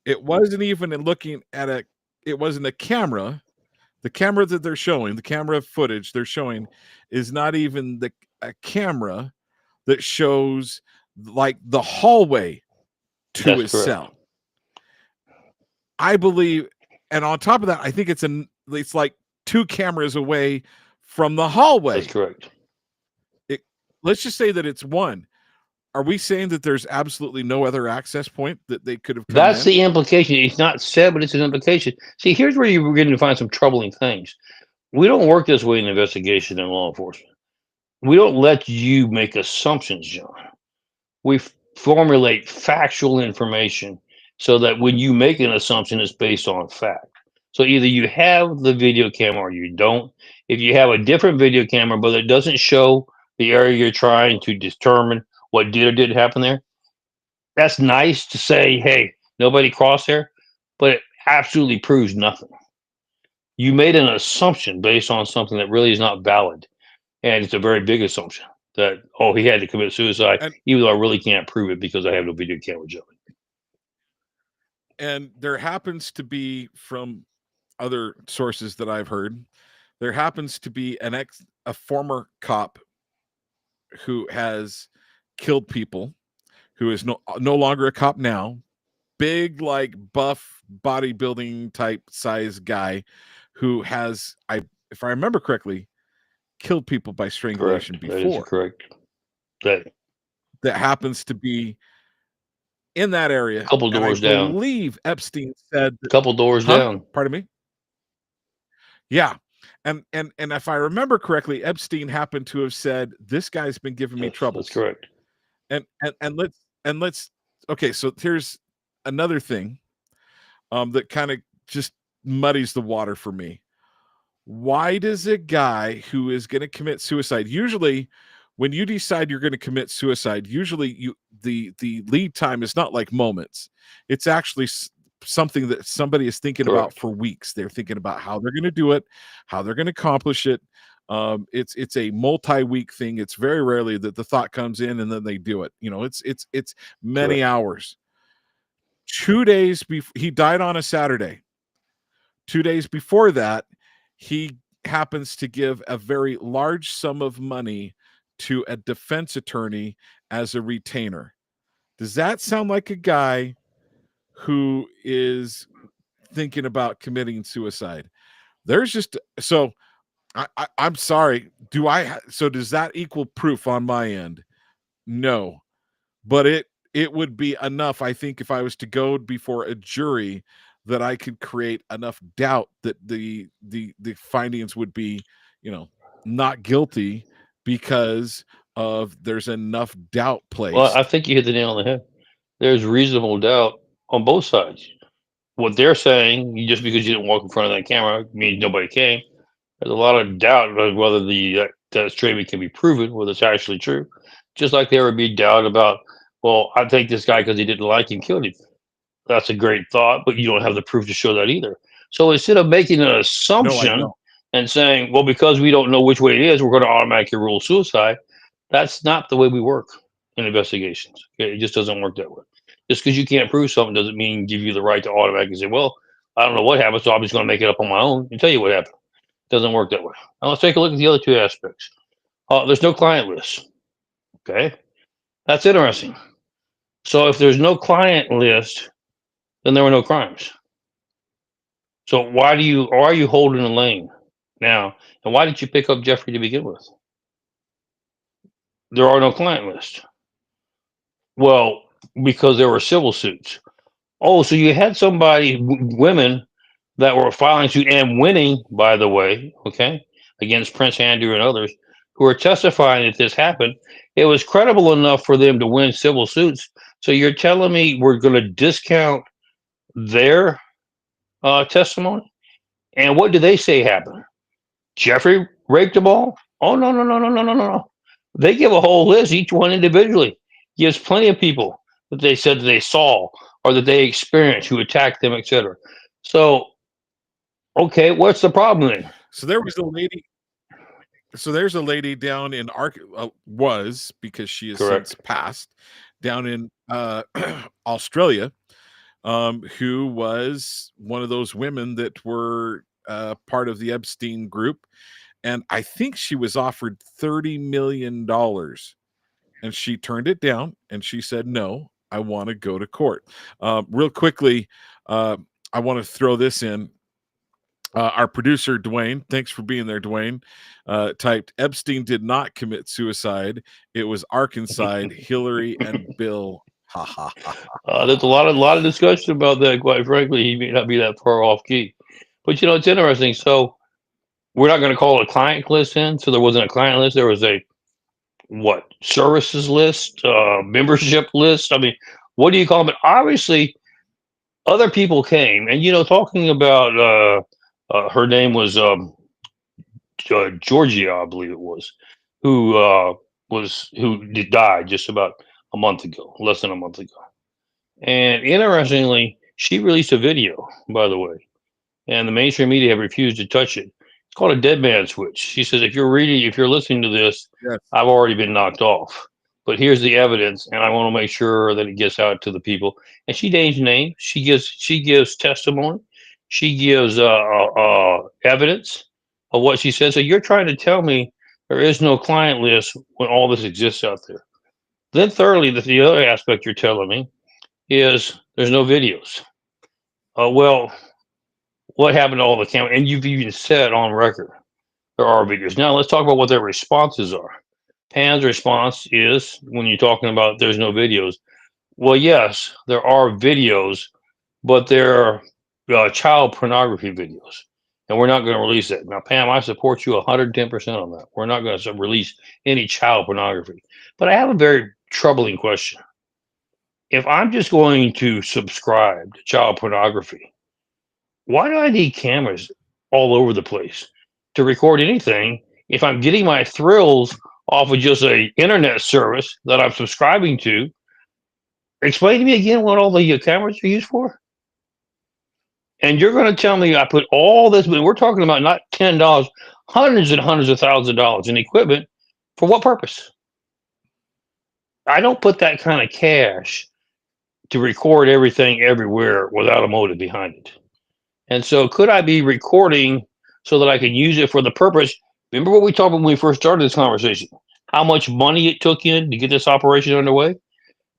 It wasn't even looking at a. It wasn't a camera. The camera that they're showing, the camera footage they're showing, is not even a camera that shows like the hallway to that's his correct. cell. I believe, and on top of that, I think it's like 2 cameras away from the hallway. That's correct. Let's just say that it's 1. Are we saying that there's absolutely no other access point that they could have come That's in? the implication. It's not said, but it's an implication. See, here's where you're getting to find some troubling things. We don't work this way in investigation and law enforcement. We don't let you make assumptions, John. We formulate factual information so that when you make an assumption, it's based on fact. So either you have the video camera or you don't. If you have a different video camera, but it doesn't show the area you're trying to determine what did or didn't happen there, that's nice to say, hey, nobody crossed there, but it absolutely proves nothing. You made an assumption based on something that really is not valid. And it's a very big assumption that, oh, he had to commit suicide, And even though I really can't prove it because I have no video camera of it. and there happens to be, from other sources that I've heard, there happens to be a former cop who has killed people, who is no longer a cop now, big, like, buff bodybuilding type size guy who has, if I remember correctly, killed people by strangulation Correct. That is before. correct. That happens to be in that area. A couple doors and I down. believe Epstein said A couple doors down. Pardon me? Yeah. And if I remember correctly, Epstein happened to have said, this guy's been giving me trouble. That's correct. And let's okay, so here's another thing that kind of just muddies the water for me. Why does a guy who is going to commit suicide, usually when you decide you're going to commit suicide, usually the lead time is not like moments. It's actually something that somebody is thinking about for weeks. They're thinking about how they're going to do it, how they're going to accomplish it. It's a multi-week thing. It's very rarely that the thought comes in and then they do it. You know, it's many hours. 2 days before he died on a Saturday. 2 days before that, he happens to give a very large sum of money to a defense attorney as a retainer. Does that sound like a guy who is thinking about committing suicide? There's just, so I'm sorry. So does that equal proof on my end? No, but it would be enough, I think, if I was to go before a jury, that I could create enough doubt that the findings would be, not guilty, because of there's enough doubt placed. Well, I think you hit the nail on the head. There's reasonable doubt on both sides. What they're saying, just because you didn't walk in front of that camera means nobody came. There's a lot of doubt about whether that statement can be proven, whether it's actually true. Just like there would be doubt about, well, I take this guy because he didn't like him, killed him. That's a great thought, but you don't have the proof to show that either. So instead of making an assumption and saying, well, because we don't know which way it is, we're going to automatically rule suicide, that's not the way we work in investigations. Okay? It just doesn't work that way. Just because you can't prove something doesn't mean give you the right to automatically say, well, I don't know what happened, so I'm just going to make it up on my own and tell you what happened. It doesn't work that way. Now let's take a look at the other 2 aspects. There's no client list. Okay, that's interesting. So if there's no client list, then there were no crimes. So why are you holding a lane now? And why did you pick up Jeffrey to begin with? There are no client lists. Well, because there were civil suits. Oh, so you had somebody, women that were filing suit and winning, by the way, okay, against Prince Andrew and others, who were testifying that this happened. It was credible enough for them to win civil suits. So you're telling me we're going to discount their testimony? And what do they say happened? Jeffrey raped them all? Oh, no. They give a whole list, each one individually. Gives plenty of people that they said that they saw or that they experienced who attacked them, etc. So Okay, what's the problem then? So there was a lady. So there's a lady down in was, because she has since Correct. passed, down in Australia, who was one of those women that were part of the Epstein group, and I think she was offered $30 million, and she turned it down, and she said, "No, I want to go to court." Real quickly, I want to throw this in. Our producer, Dwayne, thanks for being there, Dwayne, typed, Epstein did not commit suicide. It was Arkansas, Hillary, and Bill. Ha, ha, ha, ha. There's a lot of discussion about that. Quite frankly, he may not be that far off key, but you know it's interesting. So we're not going to call it a client list in. So there wasn't a client list. There was a what services list, membership list. I mean, what do you call them? But obviously, other people came, and you know, talking about her name was Georgia, I believe it was who died just about a month ago, less than a month ago. And interestingly, she released a video, by the way, and the mainstream media have refused to touch it. It's called a dead man switch. She says, if you're listening to this, Yes. I've already been knocked off. But here's the evidence, and I want to make sure that it gets out to the people. And she names names. She gives testimony. She gives evidence of what she says. So you're trying to tell me there is no client list when all this exists out there. Then thirdly, the other aspect you're telling me is there's no videos. Well, what happened to all the camera? And you've even said on record there are videos. Now let's talk about what their responses are. Pam's response is when you're talking about there's no videos. Well, yes, there are videos, but they're child pornography videos, and we're not going to release that. Now, Pam, I support you 110% on that. We're not going to release any child pornography. But I have a very troubling question. If I'm just going to subscribe to child pornography, why do I need cameras all over the place to record anything if I'm getting my thrills off of just a internet service that I'm subscribing to? Explain to me again what all the cameras are used for. And you're going to tell me I put all this, but we're talking about not $10, hundreds and hundreds of thousands of dollars in equipment. For what purpose? I don't put that kind of cash to record everything everywhere without a motive behind it. And so could I be recording so that I can use it for the purpose? Remember what we talked about when we first started this conversation? How much money it took in to get this operation underway?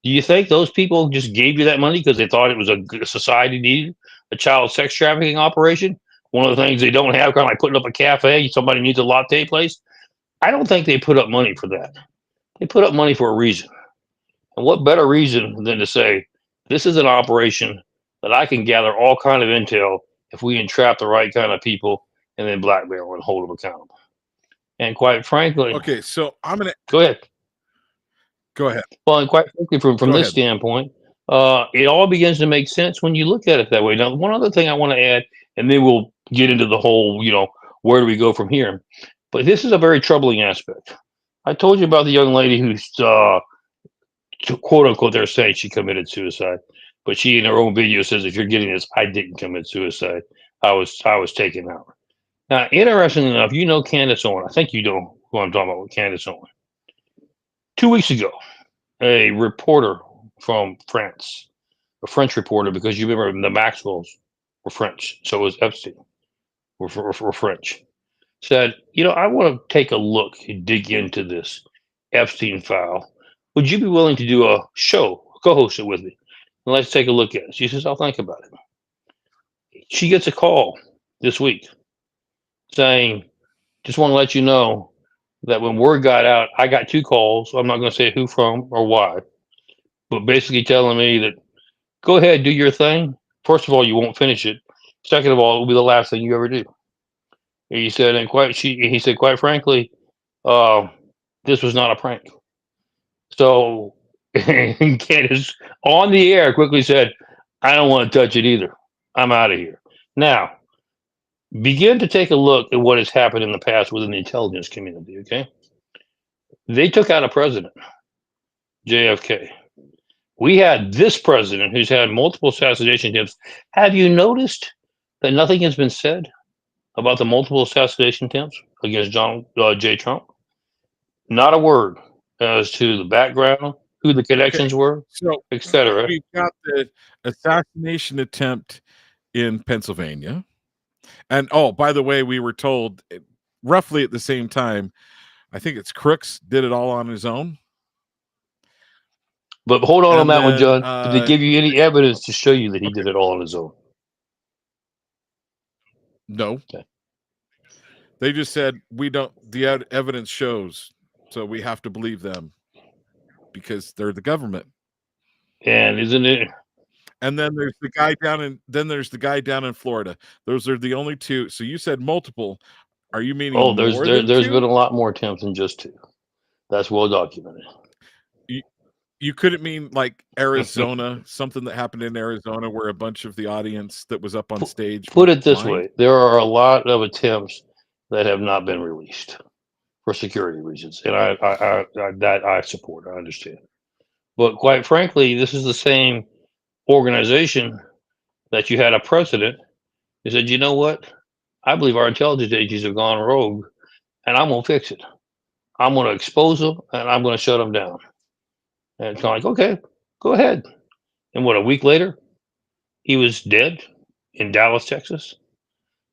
Do you think those people just gave you that money because they thought it was a society needed a child sex trafficking operation? One of the things they don't have, kind of like putting up a cafe, somebody needs a latte place. I don't think they put up money for that. They put up money for a reason. And what better reason than to say, this is an operation that I can gather all kind of intel if we entrap the right kind of people and then blackmail and hold them accountable. And quite frankly, Okay, so I'm gonna go ahead. Go ahead. Well, and quite frankly, from Go this ahead. standpoint, it all begins to make sense when you look at it that way. Now, one other thing I want to add, and then we'll get into the whole, where do we go from here? But this is a very troubling aspect. I told you about the young lady who's, quote unquote, they're saying she committed suicide, but she in her own video says, "If you're getting this, I didn't commit suicide. I was taken out." Now, interestingly enough, you know Candace Owen. I think you know who I'm talking about with Candace Owen. 2 weeks ago, a reporter from France, a French reporter, because you remember the Maxwells were French, so was Epstein, were French, said, I want to take a look and dig into this Epstein file. Would you be willing to do a show, co-host it with me? And let's take a look at it. She says, I'll think about it. She gets a call this week saying, just want to let you know that when word got out, I got 2 calls. I'm not going to say who from or why, but basically telling me that go ahead, do your thing. First of all, you won't finish it. Second of all, it will be the last thing you ever do. And he said, he said, quite frankly, this was not a prank. So Candace on the air quickly said, I don't want to touch it either. I'm out of here. Now, begin to take a look at what has happened in the past within the intelligence community, okay? They took out a president, JFK. We had this president who's had multiple assassination attempts. Have you noticed that nothing has been said? about the multiple assassination attempts against Donald J. Trump? Not a word as to the background, who the Okay, connections were, so etc. we've got the assassination attempt in Pennsylvania. And oh, by the way, we were told roughly at the same time, I think it's Crooks did it all on his own. But hold on And that one, then John. Did they give you any evidence to show you that he okay, did it all on his own? no. Okay. They just said the evidence shows, so we have to believe them because they're the government. And isn't it? And then there's the guy down in Florida. Those are the only two. So you said multiple. Are you meaning Oh, there's more than there's been two? a lot more attempts than just two. That's well documented. You couldn't mean like Arizona, something that happened in Arizona where a bunch of the audience that was up on stage Put went it this blind? way: there are a lot of attempts that have not been released for security reasons, and I support. I understand, but quite frankly, this is the same organization that you had a president who said, "You know what? I believe our intelligence agencies have gone rogue, and I'm gonna fix it. I'm gonna expose them, and I'm gonna shut them down." And it's kind of like, okay, go ahead. And what, a week later, he was dead in Dallas, Texas.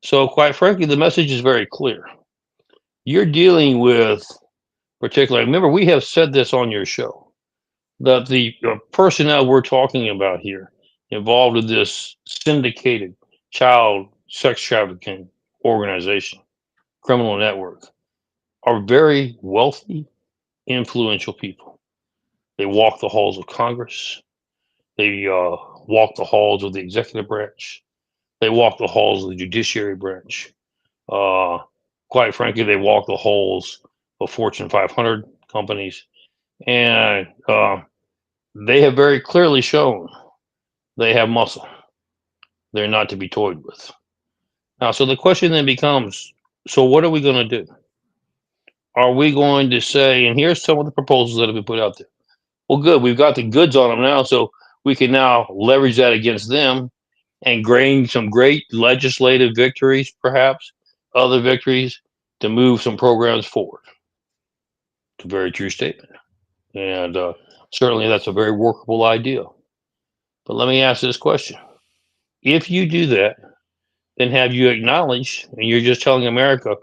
So, quite frankly, the message is very clear. You're dealing with, particularly, remember, we have said this on your show, that the personnel we're talking about here involved in this syndicated child sex trafficking organization, criminal network, are very wealthy, influential people. They walk the halls of Congress. They walk the halls of the executive branch. They walk the halls of the judiciary branch. Uh, Quite frankly, they walk the halls of Fortune 500 companies. And they have very clearly shown they have muscle. They're not to be toyed with. Now, so the question then becomes, so what are we going to do? Are we going to say, and here's some of the proposals that have been put out there. Well, good, we've got the goods on them now, so we can now leverage that against them and gain some great legislative victories, perhaps other victories, to move some programs forward. It's a very true statement. And certainly that's a very workable idea. But let me ask this question. If you do that, then have you acknowledged, and you're just telling America,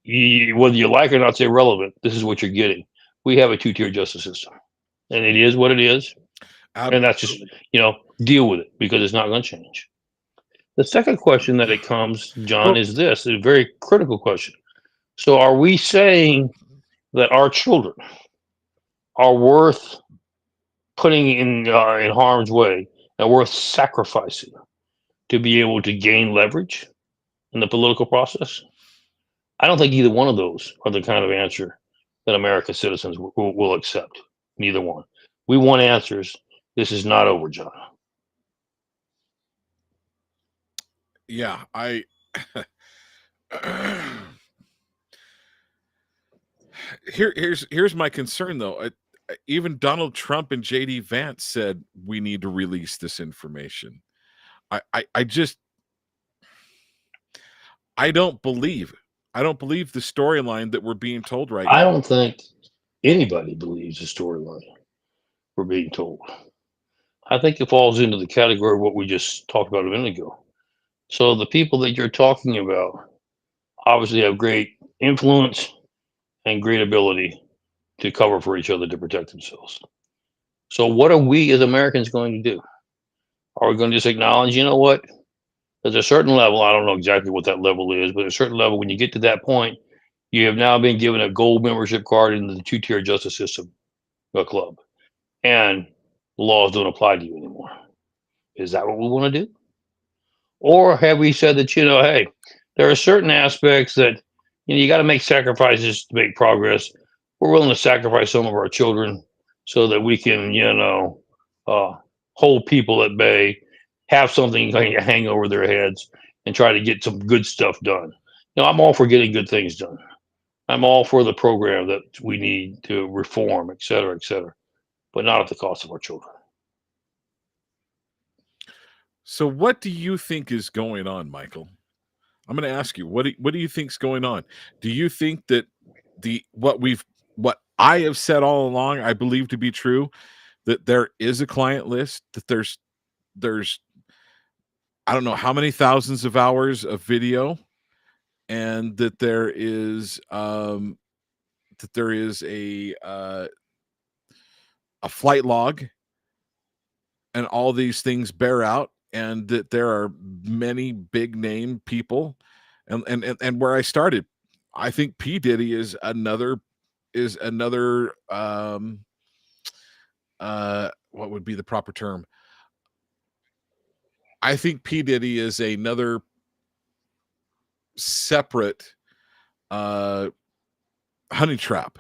whether you like it or not, it's irrelevant. This is what you're getting. We have a two-tier justice system, and it is what it is. And that's just, deal with it because it's not going to change. The second question that it comes, John, is this, a very critical question. So are we saying that our children are worth putting in harm's way and worth sacrificing to be able to gain leverage in the political process? I don't think either one of those are the kind of answer that American citizens will accept. Neither one. We want answers. This is not over, John. Yeah, here's my concern though. Even Donald Trump and JD Vance said we need to release this information. I just I don't believe the storyline that we're being told right now. I don't think anybody believes the storyline we're being told. I think it falls into the category of what we just talked about a minute ago. So the people that you're talking about obviously have great influence and great ability to cover for each other to protect themselves. So what are we as Americans going to do? Are we going to just acknowledge, you know what? There's a certain level, I don't know exactly what that level is, but at a certain level, when you get to that point, you have now been given a gold membership card into the two-tier justice system club, and the laws don't apply to you anymore. Is that what we want to do? Or have we said that, hey, there are certain aspects that you got to make sacrifices to make progress. We're willing to sacrifice some of our children so that we can, hold people at bay, have something hang over their heads, and try to get some good stuff done. I'm all for getting good things done. I'm all for the program that we need to reform, et cetera, but not at the cost of our children. So what do you think is going on, Michael? I'm going to ask you, what do you think's going on? Do you think that what I have said all along, I believe to be true, that there is a client list, that there's I don't know how many thousands of hours of video, and that there is a flight log, and all these things bear out, and that there are many big name people, and where I started, I think P Diddy is another what would be the proper term? I think P Diddy is another separate honey trap.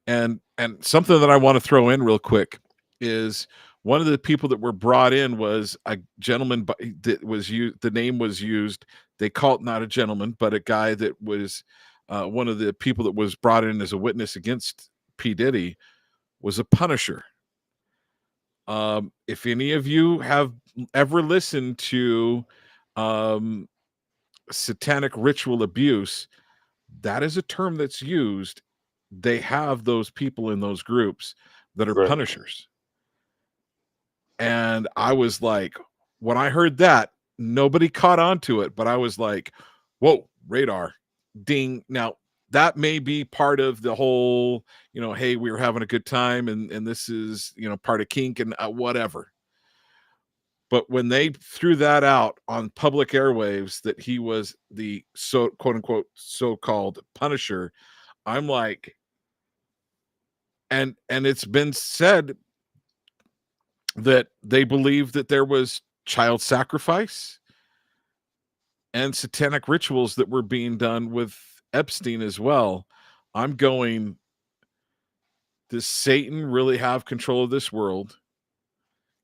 And something that I want to throw in real quick is one of the people that were brought in was a gentleman that was used. The name was used. They called not a gentleman, but a guy that was one of the people that was brought in as a witness against P Diddy was a Punisher. If any of you have ever listened to satanic ritual abuse, that is a term that's used. They have those people in those groups that are Right. punishers. And I was like, when I heard that, nobody caught on to it, but I was like, whoa, radar, ding. Now, that may be part of the whole, hey, we were having a good time, and this is, part of kink and whatever. But when they threw that out on public airwaves that he was the quote unquote so-called Punisher, I'm like, and it's been said that they believe that there was child sacrifice and satanic rituals that were being done with Epstein as well. I'm going, does Satan really have control of this world?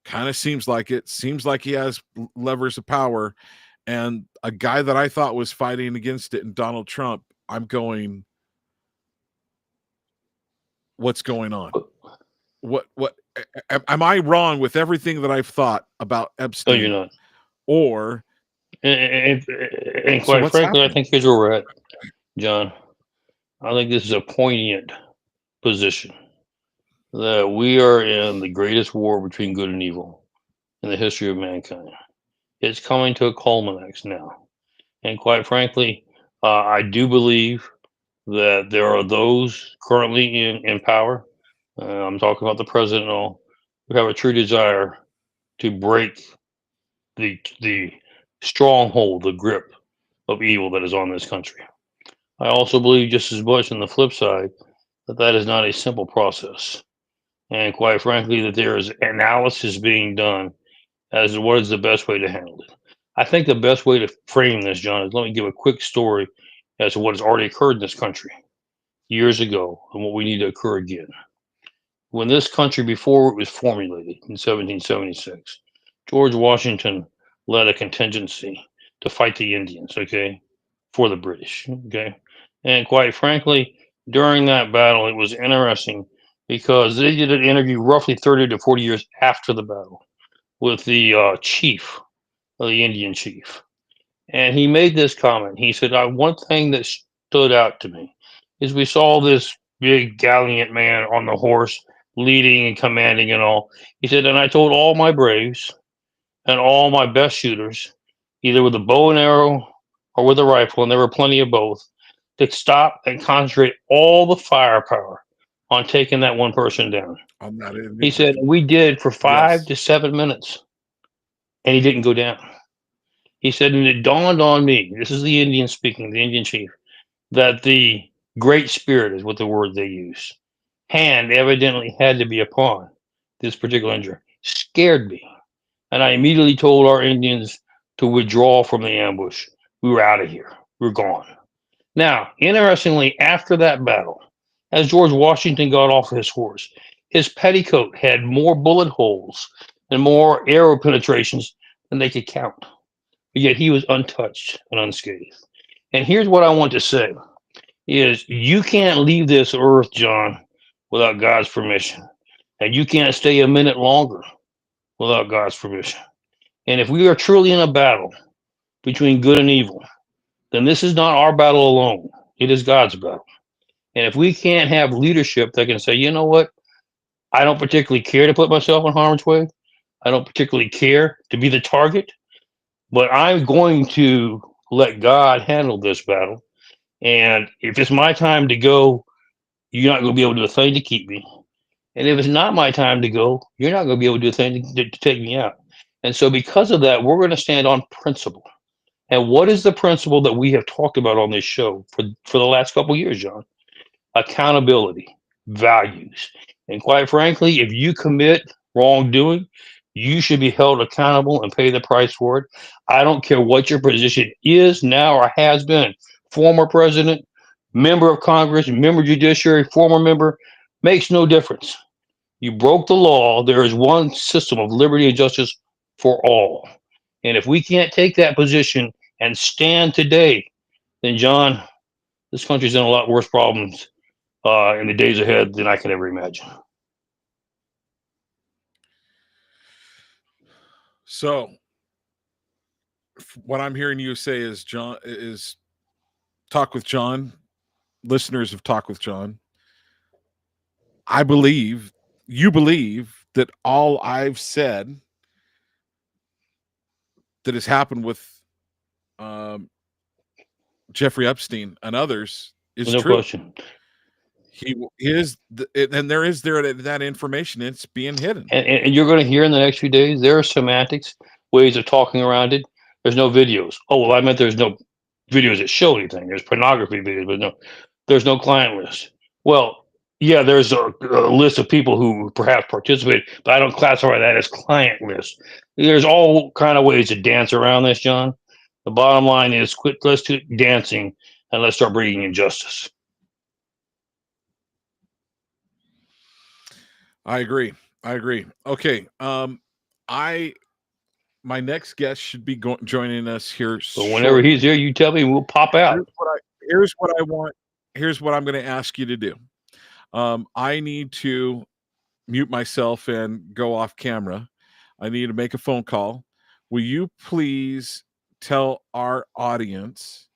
Kind of seems like it. Seems like he has levers of power. And a guy that I thought was fighting against it in Donald Trump, I'm going, what's going on? What am I wrong with everything that I've thought about Epstein? No, you're not. Or and quite frankly, I think here's where we're at, John. I think this is a poignant position that we are in the greatest war between good and evil in the history of mankind. It's coming to a culminax now. And quite frankly, I do believe that there are those currently in power. I'm talking about the president and all, who have a true desire to break the stronghold, the grip of evil that is on this country. I also believe just as much on the flip side that is not a simple process. And quite frankly, that there is analysis being done as to what is the best way to handle it. I think the best way to frame this, John, is let me give a quick story as to what has already occurred in this country years ago and what we need to occur again. When this country, before it was formulated in 1776, George Washington led a contingency to fight the Indians, okay, for the British, okay? And quite frankly, during that battle, it was interesting because they did an interview roughly 30 to 40 years after the battle with the chief, the Indian chief. And he made this comment. He said, one thing that stood out to me is we saw this big, gallant man on the horse leading and commanding and all. He said, and I told all my braves and all my best shooters, either with a bow and arrow or with a rifle, and there were plenty of both, to stop and concentrate all the firepower on taking that one person down. He said, we did for 5 to 7 minutes, and he didn't go down. He said, and it dawned on me, this is the Indian speaking, the Indian chief, that the Great Spirit is what the word they use. Hand evidently had to be upon this particular injury. Scared me. And I immediately told our Indians to withdraw from the ambush. We were out of here. We were gone. Now, interestingly, after that battle, as George Washington got off his horse, his petticoat had more bullet holes and more arrow penetrations than they could count. But yet he was untouched and unscathed. And here's what I want to say is you can't leave this earth, John, without God's permission. And you can't stay a minute longer without God's permission. And if we are truly in a battle between good and evil, then this is not our battle alone. It is God's battle. And if we can't have leadership that can say, you know what, I don't particularly care to put myself in harm's way. I don't particularly care to be the target, but I'm going to let God handle this battle. And if it's my time to go, you're not going to be able to do a thing to keep me. And if it's not my time to go, you're not going to be able to do a thing to take me out. And so, because of that, we're going to stand on principle. And what is the principle that we have talked about on this show for the last couple of years, John? Accountability, values. And quite frankly, if you commit wrongdoing, you should be held accountable and pay the price for it. I don't care what your position is now or has been, former president, member of Congress, member of judiciary, former member, makes no difference. You broke the law. There is one system of liberty and justice for all. And if we can't take that position and stand today, then John, this country's in a lot worse problems in the days ahead than I can ever imagine. So, what I'm hearing you say is Talk with John. Listeners of Talk with John, I believe you believe that all I've said that has happened with Jeffrey Epstein and others is No true. question. He is, and there is that information. It's being hidden. And you're going to hear in the next few days, there are semantics, ways of talking around it. There's no videos. Oh, well, I meant there's no videos that show anything. There's pornography videos, but no, there's no client list. Well, yeah, there's a list of people who perhaps participated, but I don't classify that as client list. There's all kind of ways to dance around this, John. The bottom line is let's quit dancing and let's start bringing in justice. I agree. Okay. My next guest should be joining us here. But whenever he's here, you tell me, we'll pop out. Here's what I want. Here's what I'm going to ask you to do. I need to mute myself and go off camera. I need to make a phone call. Will you please tell our audience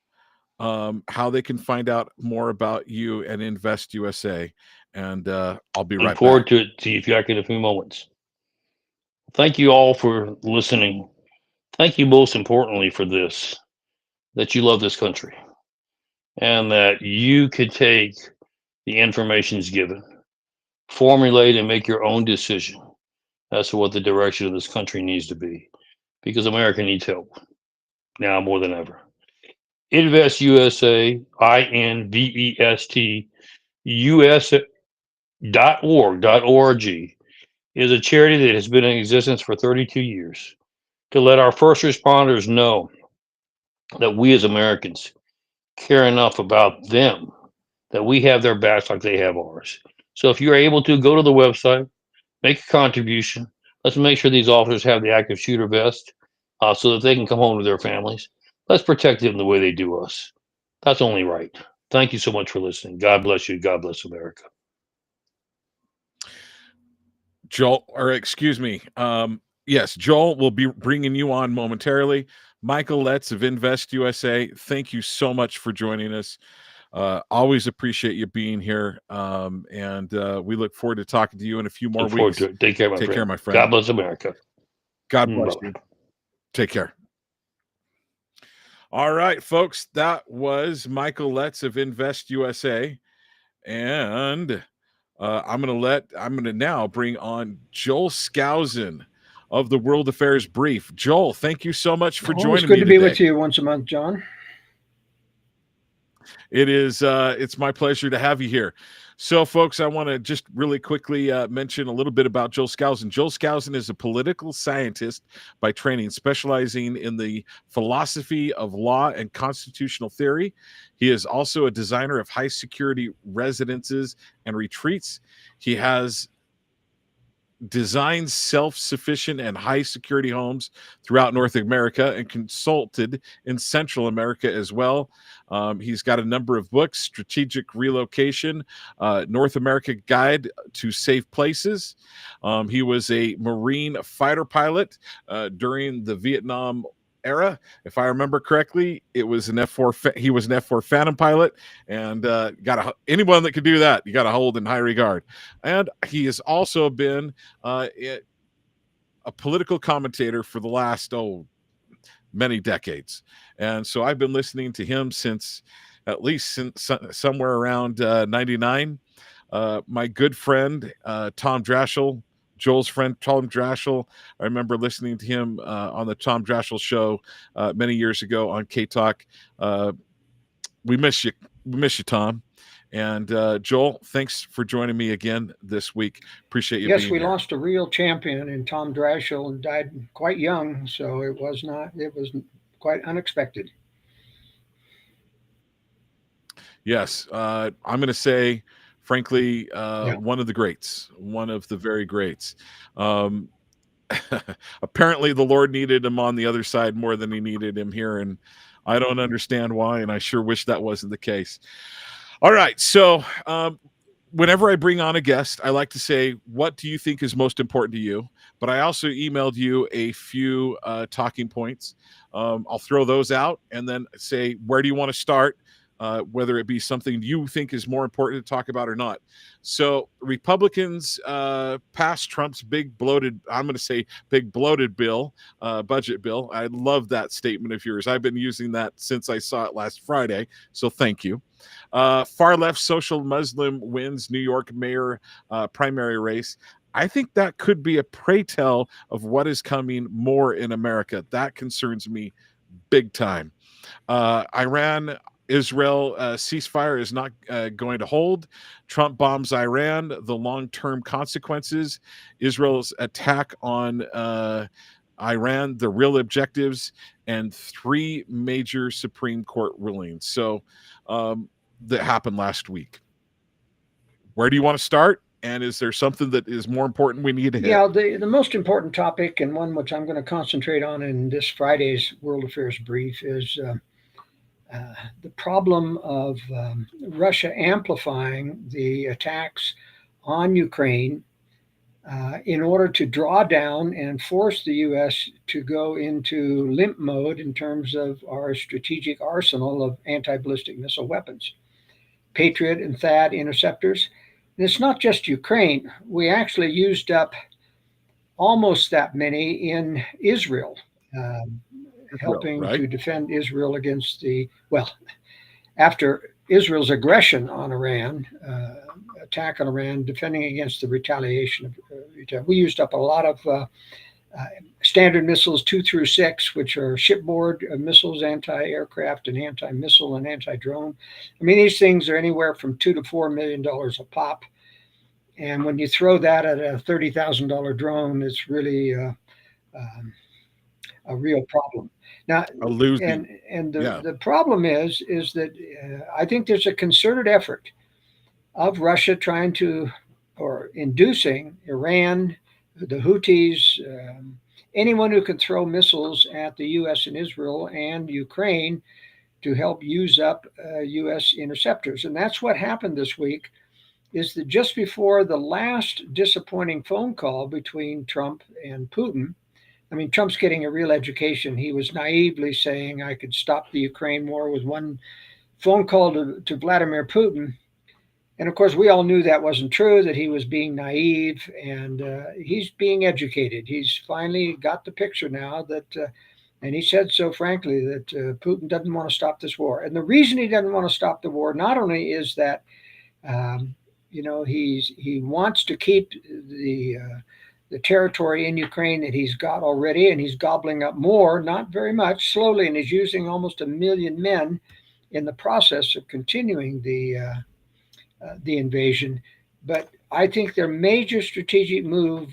how they can find out more about you and Invest USA? And I'll be right back. Look forward to it. See if you're back in a few moments. Thank you all for listening. Thank you most importantly for this, that you love this country and that you could take the information's given, formulate and make your own decision as to what the direction of this country needs to be, because America needs help now more than ever. Invest USA, INVEST US.org is a charity that has been in existence for 32 years to let our first responders know that we as Americans care enough about them that we have their backs like they have ours. So if you're able to, go to the website, make a contribution. Let's make sure these officers have the active shooter vest so that they can come home to their families. Let's protect them the way they do us. That's only right. Thank you so much for listening. God bless you. God bless America. Joel, or excuse me. Yes, Joel will be bringing you on momentarily. Michael Letts of Invest USA, thank you so much for joining us. Always appreciate you being here. And we look forward to talking to you in a few more weeks. Take care, my friend. God bless America. God bless you. Take care. All right, folks, that was Michael Letts of Invest USA. And I'm going to now bring on Joel Skousen of the World Affairs Brief. Joel, thank you so much for joining me. It's good to be with you once a month, John. It is. It's my pleasure to have you here. So, folks, I want to just really quickly mention a little bit about Joel Skousen. Joel Skousen is a political scientist by training, specializing in the philosophy of law and constitutional theory. He is also a designer of high-security residences and retreats. He has designed self-sufficient and high-security homes throughout North America and consulted in Central America as well. He's got a number of books: Strategic Relocation, North America Guide to Safe Places. He was a Marine fighter pilot during the Vietnam era. If I remember correctly, it was an F4. He was an F4 Phantom pilot, and anyone that could do that, you got to hold in high regard. And he has also been a political commentator for the last many decades. And so I've been listening to him since somewhere around 99. My good friend, Tom Drashel, Joel's friend, Tom Drashel. I remember listening to him on the Tom Drashel show many years ago on K-Talk. We miss you. We miss you, Tom. And Joel, thanks for joining me again this week. Appreciate you being here. Yes, we lost a real champion in Tom Drashel and died quite young, so it was quite unexpected. Yes, I'm going to say, frankly, one of the greats, one of the very greats. Apparently, the Lord needed him on the other side more than he needed him here, and I don't understand why, and I sure wish that wasn't the case. All right, so whenever I bring on a guest, I like to say, what do you think is most important to you? But I also emailed you a few talking points. I'll throw those out and then say, where do you want to start? Whether it be something you think is more important to talk about or not. So Republicans passed Trump's big bloated bill, budget bill. I love that statement of yours. I've been using that since I saw it last Friday. So thank you. Far left social Muslim wins New York mayor primary race. I think that could be a pray tell of what is coming more in America. That concerns me big time. Iran-Israel ceasefire is not going to hold. Trump bombs Iran, the long-term consequences. Israel's attack on Iran, the real objectives, and 3 major Supreme Court rulings. So that happened last week. Where do you want to start? And is there something that is more important we need to hit? Yeah, the most important topic, and one which I'm going to concentrate on in this Friday's World Affairs Brief, is the problem of Russia amplifying the attacks on Ukraine in order to draw down and force the U.S. to go into limp mode in terms of our strategic arsenal of anti-ballistic missile weapons, Patriot and THAAD interceptors. And it's not just Ukraine. We actually used up almost that many in Israel, helping to defend Israel against after Israel's aggression on Iran, attack on Iran, defending against the retaliation of we used up a lot of standard missiles 2 through 6, which are shipboard missiles, anti-aircraft and anti-missile and anti-drone. I mean, these things are anywhere from $2 to $4 million a pop. And when you throw that at a $30,000 drone, it's really a real problem. Now, the problem is that I think there's a concerted effort of Russia trying to, or inducing Iran, the Houthis, anyone who can throw missiles at the U.S. and Israel and Ukraine to help use up U.S. interceptors. And that's what happened this week, is that just before the last disappointing phone call between Trump and Putin, I mean, Trump's getting a real education. He was naively saying I could stop the Ukraine war with one phone call to Vladimir Putin. And of course, we all knew that wasn't true, that he was being naive, and he's being educated. He's finally got the picture now that, and he said so frankly, that Putin doesn't want to stop this war. And the reason he doesn't want to stop the war not only is that, he wants to keep the territory in Ukraine that he's got already, and he's gobbling up more, not very much, slowly, and he's using almost 1 million men in the process of continuing the invasion. But I think their major strategic move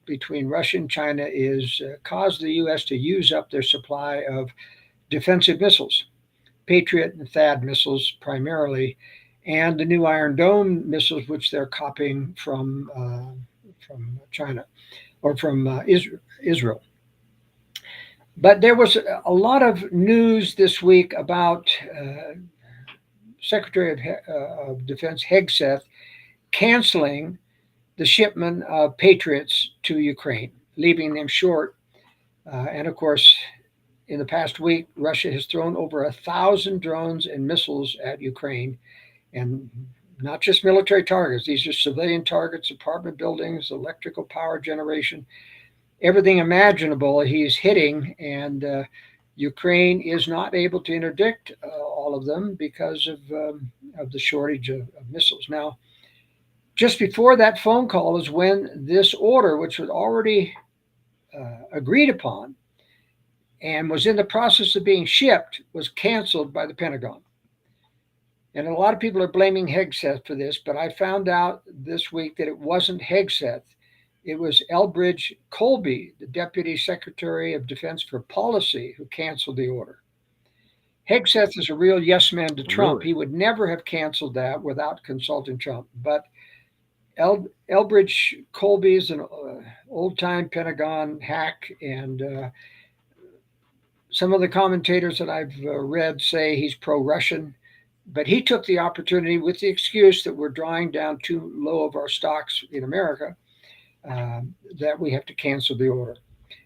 between Russia and China is cause the U.S. to use up their supply of defensive missiles, Patriot and THAAD missiles primarily, and the new Iron Dome missiles, which they're copying from China or from Israel. But there was a lot of news this week about Secretary of Defense Hegseth canceling the shipment of Patriots to Ukraine, leaving them short. And of course, in the past week, Russia has thrown over 1,000 drones and missiles at Ukraine, and not just military targets. These are civilian targets, apartment buildings, electrical power generation, everything imaginable he's hitting, and Ukraine is not able to interdict all of them because of the shortage of missiles. Now, just before that phone call is when this order, which was already agreed upon and was in the process of being shipped, was canceled by the Pentagon. And a lot of people are blaming Hegseth for this, but I found out this week that it wasn't Hegseth. It was Elbridge Colby, the Deputy Secretary of Defense for Policy, who canceled the order. Hegseth is a real yes man to Trump. Really? He would never have canceled that without consulting Trump. But Elbridge Colby is an old-time Pentagon hack, and some of the commentators that I've read say he's pro-Russian. But he took the opportunity with the excuse that we're drawing down too low of our stocks in America, that we have to cancel the order.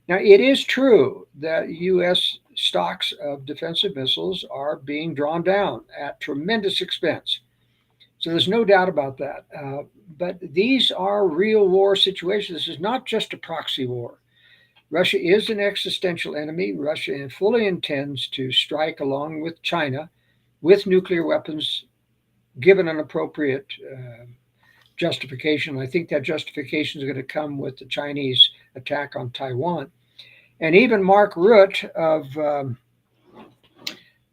Now, it is true that U.S. stocks of defensive missiles are being drawn down at tremendous expense. So there's no doubt about that. But these are real war situations. This is not just a proxy war. Russia is an existential enemy. Russia fully intends to strike along with China with nuclear weapons, given an appropriate justification. I think that justification is going to come with the Chinese attack on Taiwan. And even Mark Rutte, of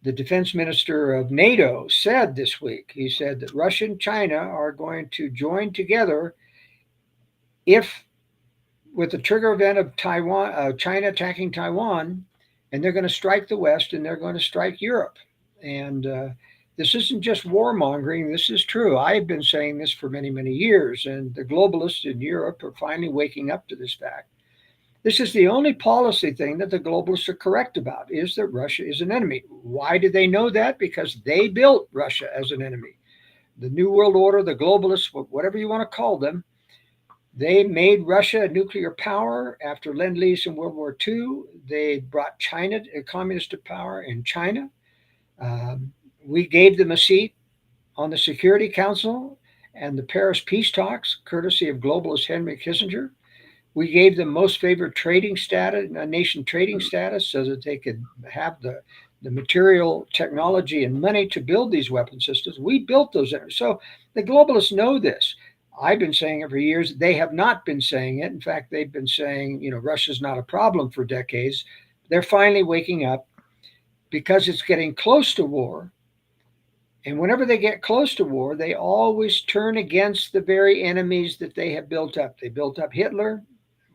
the defense minister of NATO, said this week, he said that Russia and China are going to join together if, with the trigger event of China attacking Taiwan, and they're going to strike the West and they're going to strike Europe. And this isn't just warmongering. This is true. I've been saying this for many, many years, and the globalists in Europe are finally waking up to this fact. This is the only policy thing that the globalists are correct about, is that Russia is an enemy. Why do they know that? Because they built Russia as an enemy. The New World Order, the globalists, whatever you want to call them, they made Russia a nuclear power after Lend-Lease in World War II. They brought China, a communist to power in China. We gave them a seat on the Security Council and the Paris peace talks, courtesy of globalist Henry Kissinger. We gave them most favored trading status, nation trading status, so that they could have the material, technology, and money to build these weapon systems. We built those. So the globalists know this. I've been saying it for years. They have not been saying it. In fact, they've been saying, Russia's not a problem for decades. They're finally waking up because it's getting close to war. And whenever they get close to war, they always turn against the very enemies that they have built up. They built up Hitler,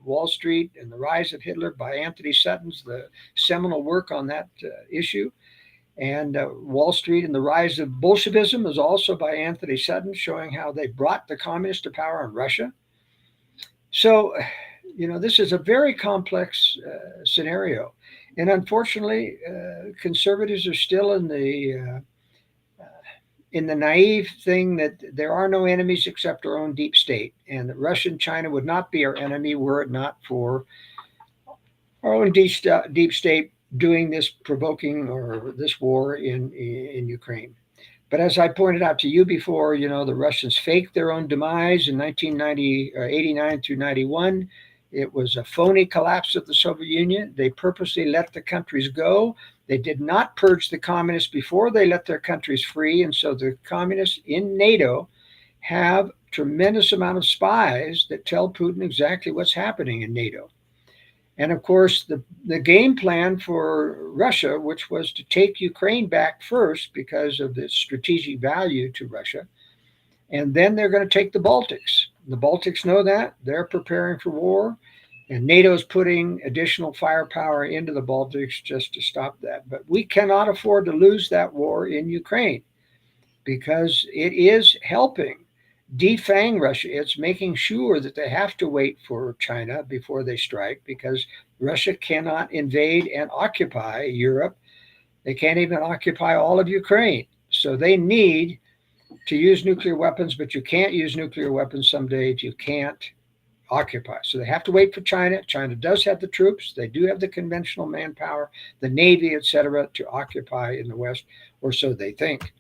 Wall Street, and the Rise of Hitler by Anthony Sutton's, the seminal work on that issue. And Wall Street and the Rise of Bolshevism is also by Anthony Sutton, showing how they brought the communists to power in Russia. So, this is a very complex scenario. And unfortunately, conservatives are still in the naive thing that there are no enemies except our own deep state, and that Russia and China would not be our enemy were it not for our own deep state doing this provoking or this war in Ukraine. But as I pointed out to you before, the Russians faked their own demise in 1989 through 91. It was a phony collapse of the Soviet Union. They purposely let the countries go. They did not purge the communists before they let their countries free. And so the communists in NATO have tremendous amount of spies that tell Putin exactly what's happening in NATO. And of course, the game plan for Russia, which was to take Ukraine back first because of the strategic value to Russia, and then they're going to take the Baltics. The Baltics know that. They're preparing for war. And NATO's putting additional firepower into the Baltics just to stop that. But we cannot afford to lose that war in Ukraine because it is helping defang Russia. It's making sure that they have to wait for China before they strike, because Russia cannot invade and occupy Europe. They can't even occupy all of Ukraine. So they need to use nuclear weapons, but you can't use nuclear weapons some days. You can't occupy. So they have to wait for China. China does have the troops. They do have the conventional manpower, the Navy, etc., to occupy in the West, or so they think.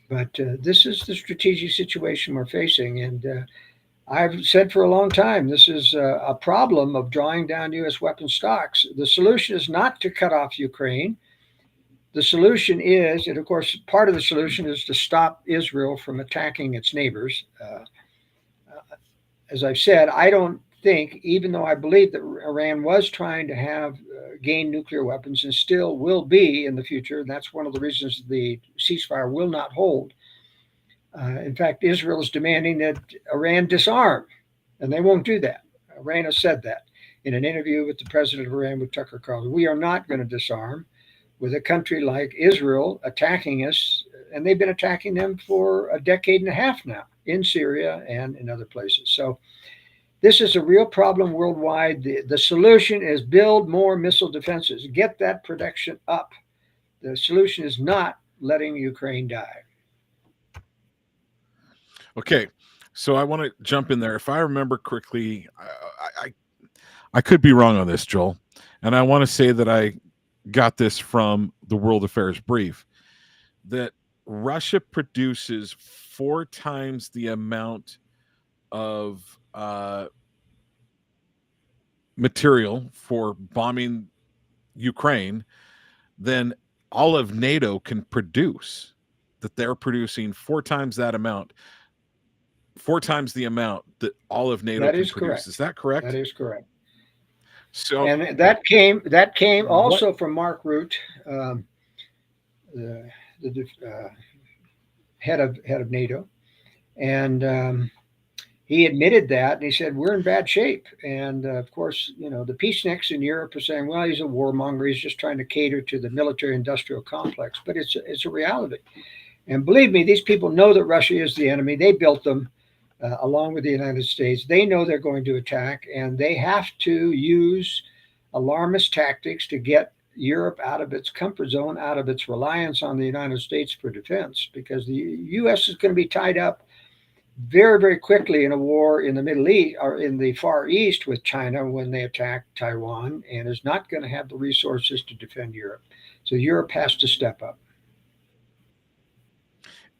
But this is the strategic situation we're facing. And I've said for a long time, this is a problem of drawing down U.S. weapon stocks. The solution is not to cut off Ukraine. The solution is, and of course, part of the solution is to stop Israel from attacking its neighbors. As I've said, I don't think, even though I believe that Iran was trying to have gain nuclear weapons and still will be in the future, that's one of the reasons the ceasefire will not hold. In fact, Israel is demanding that Iran disarm, and they won't do that. Iran has said that in an interview with the president of Iran, with Tucker Carlson. We are not going to disarm with a country like Israel attacking us, and they've been attacking them for a decade and a half now in Syria and in other places. So this is a real problem worldwide. The solution is build more missile defenses, get that production up. The solution is not letting Ukraine die. Okay, so I want to jump in there. If I remember correctly, I could be wrong on this, Joel, and I want to say that I got this from the World Affairs Brief, that Russia produces 4 times the amount of material for bombing Ukraine than all of NATO can produce. That they're producing 4 times that amount, 4 times the amount that all of NATO can produce. Correct. Is that correct? That is correct. So, and that came also from Mark Rutte, the head of NATO, and he admitted that, and he said we're in bad shape. And of course, the peaceniks in Europe are saying, well, he's a warmonger. He's just trying to cater to the military-industrial complex. But it's a reality. And believe me, these people know that Russia is the enemy. They built them. Along with the United States, they know they're going to attack, and they have to use alarmist tactics to get Europe out of its comfort zone, out of its reliance on the United States for defense, because the U.S. is going to be tied up very, very quickly in a war in the Middle East or in the Far East with China when they attack Taiwan, and is not going to have the resources to defend Europe. So Europe has to step up.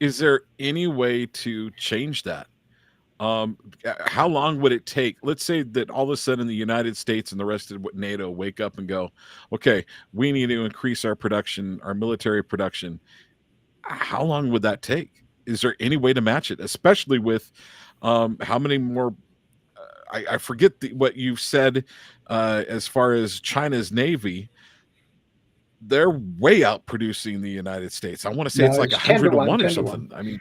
Is there any way to change that? How long would it take? Let's say that all of a sudden the United States and the rest of NATO wake up and go, okay, we need to increase our production, our military production. How long would that take? Is there any way to match it, especially with how many more? I forget what you said as far as China's Navy. They're way out producing the United States. I want to say it's like 100 to 1 or something. I mean,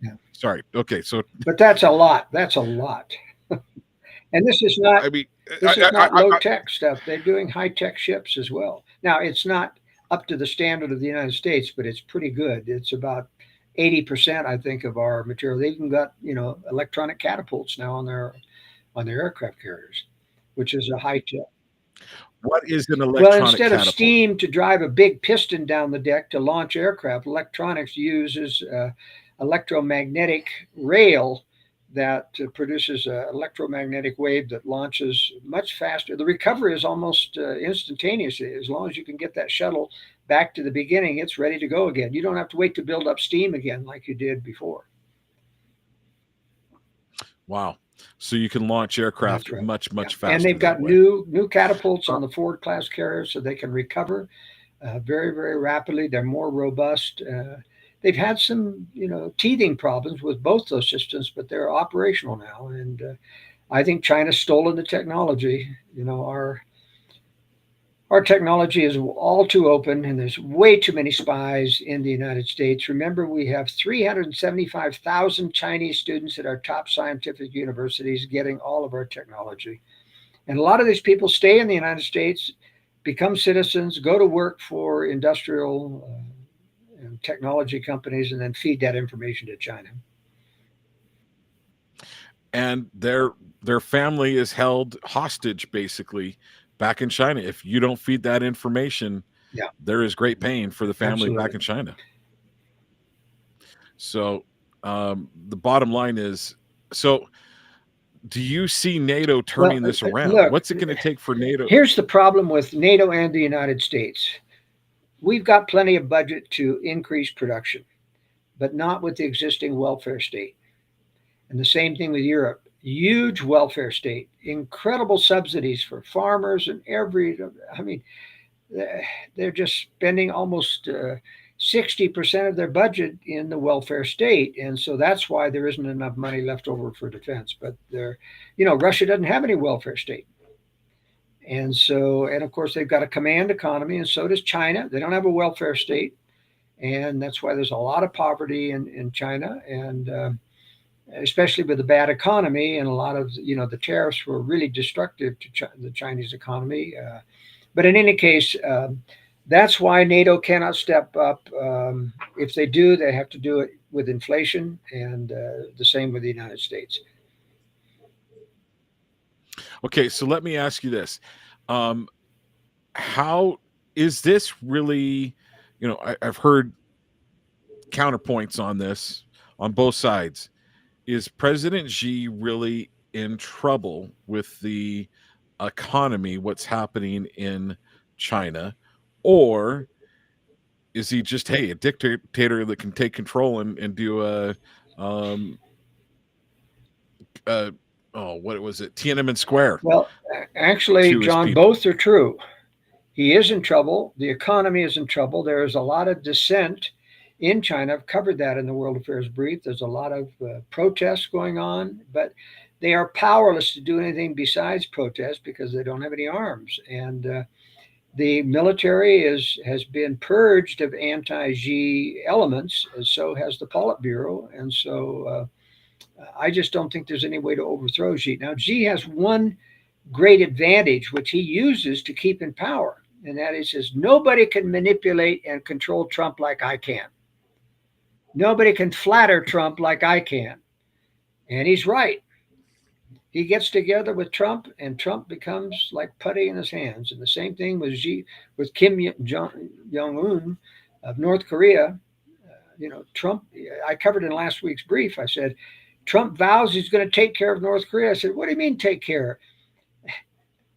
yeah. Sorry. Okay. So, but that's a lot. That's a lot. And this is not. I mean, this is not low tech stuff. They're doing high tech ships as well. Now, it's not up to the standard of the United States, but it's pretty good. It's about 80%, I think, of our material. They even got electronic catapults now on their aircraft carriers, which is a high tech. What is an electronic Well, instead catapult? of steam to drive a big piston down the deck to launch aircraft, electronics uses electromagnetic rail that produces an electromagnetic wave that launches much faster. The recovery is almost instantaneous. As long as you can get that shuttle back to the beginning, it's ready to go again. You don't have to wait to build up steam again like you did before. Wow. So you can launch aircraft much faster. And they've got new catapults on the Ford class carriers, so they can recover very, very rapidly. They're more robust. They've had some, teething problems with both those systems, but they're operational now. And I think China's stolen the technology. Our technology is all too open, and there's way too many spies in the United States. Remember, we have 375,000 Chinese students at our top scientific universities getting all of our technology. And a lot of these people stay in the United States, become citizens, go to work for industrial and technology companies, and then feed that information to China. And their family is held hostage, basically, back in China. If you don't feed that information, there is great pain for the family back in China. So the bottom line is, so do you see NATO turning this around? Look, what's it going to take for NATO? Here's the problem with NATO and the United States. We've got plenty of budget to increase production, but not with the existing welfare state. And the same thing with Europe. Huge welfare state, incredible subsidies for farmers and they're just spending almost 60% of their budget in the welfare state. And so that's why there isn't enough money left over for defense. But Russia doesn't have any welfare state. And of course, they've got a command economy, and so does China. They don't have a welfare state. And that's why there's a lot of poverty in China, and especially with the bad economy. And a lot of, the tariffs were really destructive to the Chinese economy. But in any case, that's why NATO cannot step up. If they do, they have to do it with inflation, and the same with the United States. Okay, so let me ask you this. How is this really, I've heard counterpoints on this on both sides. Is President Xi really in trouble with the economy, what's happening in China? Or is he just, a dictator that can take control and do what was it? Tiananmen Square. Well, actually, John, both are true. He is in trouble. The economy is in trouble. There is a lot of dissent in China. I've covered that in the World Affairs Brief. There's a lot of protests going on, but they are powerless to do anything besides protest because they don't have any arms. And the military has been purged of anti-Xi elements, and so has the Politburo. And so I just don't think there's any way to overthrow Xi. Now, Xi has one great advantage, which he uses to keep in power, and that is nobody can manipulate and control Trump like I can. Nobody can flatter Trump like I can. And he's right. He gets together with Trump, and Trump becomes like putty in his hands. And the same thing with Kim Jong-un of North Korea. Trump, I covered in last week's brief, I said, Trump vows he's going to take care of North Korea. I said, what do you mean take care?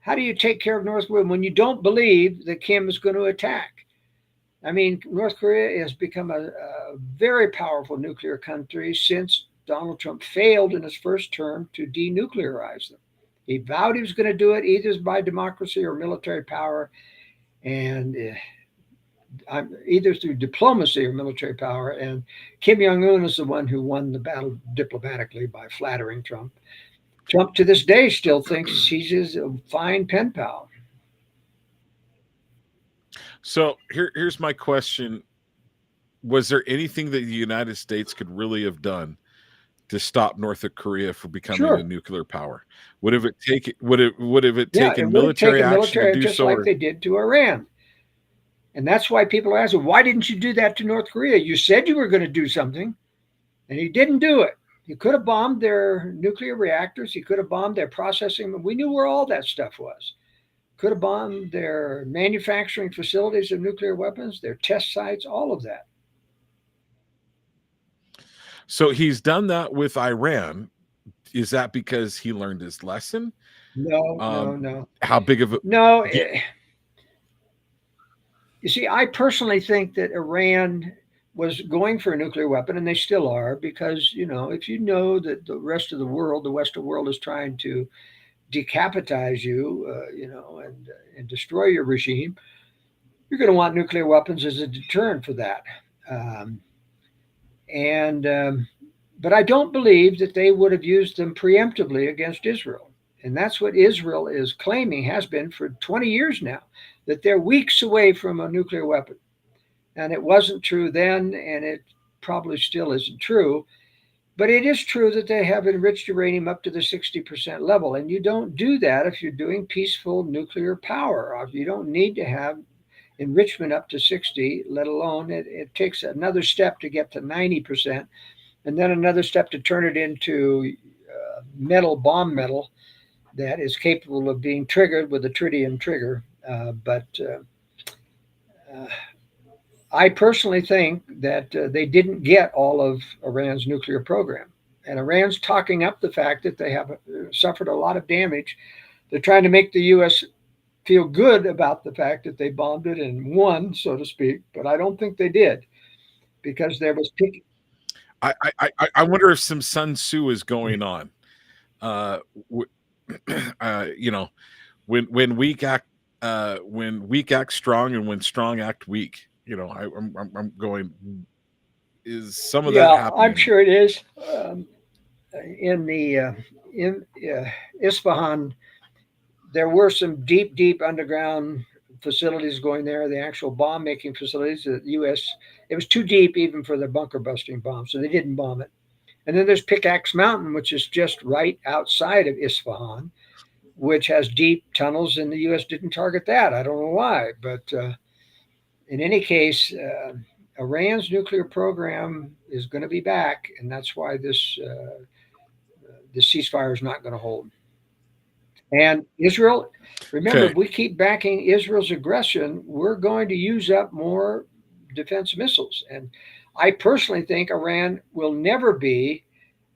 How do you take care of North Korea when you don't believe that Kim is going to attack? I mean, North Korea has become a very powerful nuclear country since Donald Trump failed in his first term to denuclearize them. He vowed he was going to do it either by democracy or military power, and either through diplomacy or military power. And Kim Jong-un is the one who won the battle diplomatically by flattering Trump. Trump to this day still thinks he's a fine pen pal. So here's my question. Was there anything that the United States could really have done to stop North Korea from becoming a nuclear power? Would have it taken military action to do just so? Like they did to Iran. And that's why people are asking, why didn't you do that to North Korea? You said you were going to do something, and he didn't do it. He could have bombed their nuclear reactors. He could have bombed their processing. We knew where all that stuff was. Could have bombed their manufacturing facilities of nuclear weapons, their test sites, all of that. So he's done that with Iran. Is that because he learned his lesson? No. How big of a... No. You see, I personally think that Iran was going for a nuclear weapon, and they still are, because, if you know that the rest of the world, the Western world, is trying to decapitize you, and destroy your regime, you're going to want nuclear weapons as a deterrent for that. But I don't believe that they would have used them preemptively against Israel. And that's what Israel is claiming, has been for 20 years now, that they're weeks away from a nuclear weapon. And it wasn't true then, and it probably still isn't true. But it is true that they have enriched uranium up to the 60% level. And you don't do that if you're doing peaceful nuclear power. You don't need to have enrichment up to 60, let alone it takes another step to get to 90%, and then another step to turn it into bomb metal that is capable of being triggered with a tritium trigger. But I personally think that they didn't get all of Iran's nuclear program. And Iran's talking up the fact that they have suffered a lot of damage. They're trying to make the U.S. feel good about the fact that they bombed it and won, so to speak. But I don't think they did, because there was. I wonder if some Sun Tzu is going on. You know, when weak act strong, and when strong act weak. You know, I'm going. Is some of that happening? I'm sure it is. In Isfahan, there were some deep underground facilities going there. The actual bomb making facilities. The U.S. It was too deep even for the bunker busting bomb, so they didn't bomb it. And then there's Pickaxe Mountain, which is just right outside of Isfahan, which has deep tunnels, and the U.S. didn't target that. I don't know why, but in any case, Iran's nuclear program is going to be back, and that's why this ceasefire is not going to hold. And Israel, remember, if we keep backing Israel's aggression, we're going to use up more defense missiles. And I personally think Iran will never be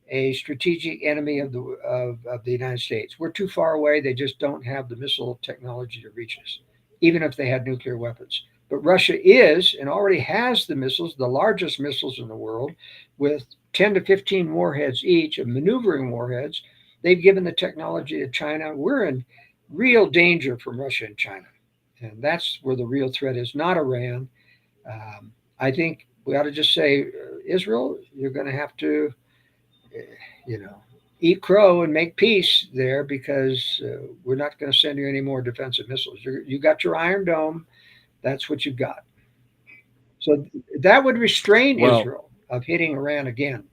a strategic enemy of the United States. We're too far away. They just don't have the missile technology to reach us, even if they had nuclear weapons. But Russia is, and already has, the missiles, the largest missiles in the world, with 10 to 15 warheads each, of maneuvering warheads. They've given the technology to China. We're in real danger from Russia and China. And that's where the real threat is, not Iran. I think we ought to just say, Israel, you're going to have to, eat crow and make peace there, because we're not going to send you any more defensive missiles. You got your Iron Dome. That's what you've got. So that would restrain Israel of hitting Iran again.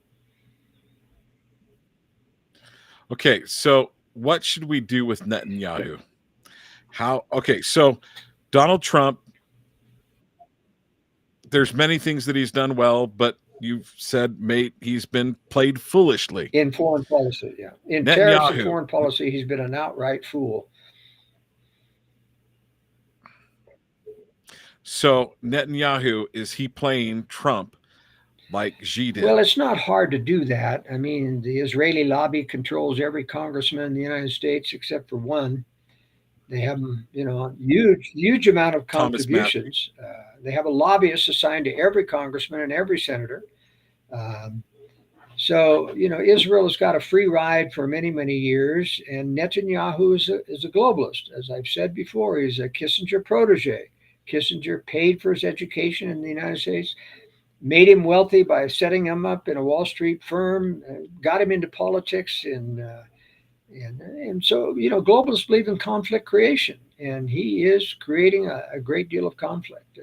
Okay, so what should we do with Netanyahu? So Donald Trump, there's many things that he's done well, but you've said, mate, he's been played foolishly. In foreign policy, yeah. In tariffs and foreign policy, he's been an outright fool. So Netanyahu, is he playing Trump like Xi did? Well, it's not hard to do that. I mean, the Israeli lobby controls every congressman in the United States except for one. They have, huge amount of contributions. They have a lobbyist assigned to every congressman and every senator. So Israel has got a free ride for many, many years, and Netanyahu is a globalist. As I've said before, he's a Kissinger protege. Kissinger paid for his education in the United States, made him wealthy by setting him up in a Wall Street firm, got him into politics, and so globalists believe in conflict creation, and he is creating a great deal of conflict.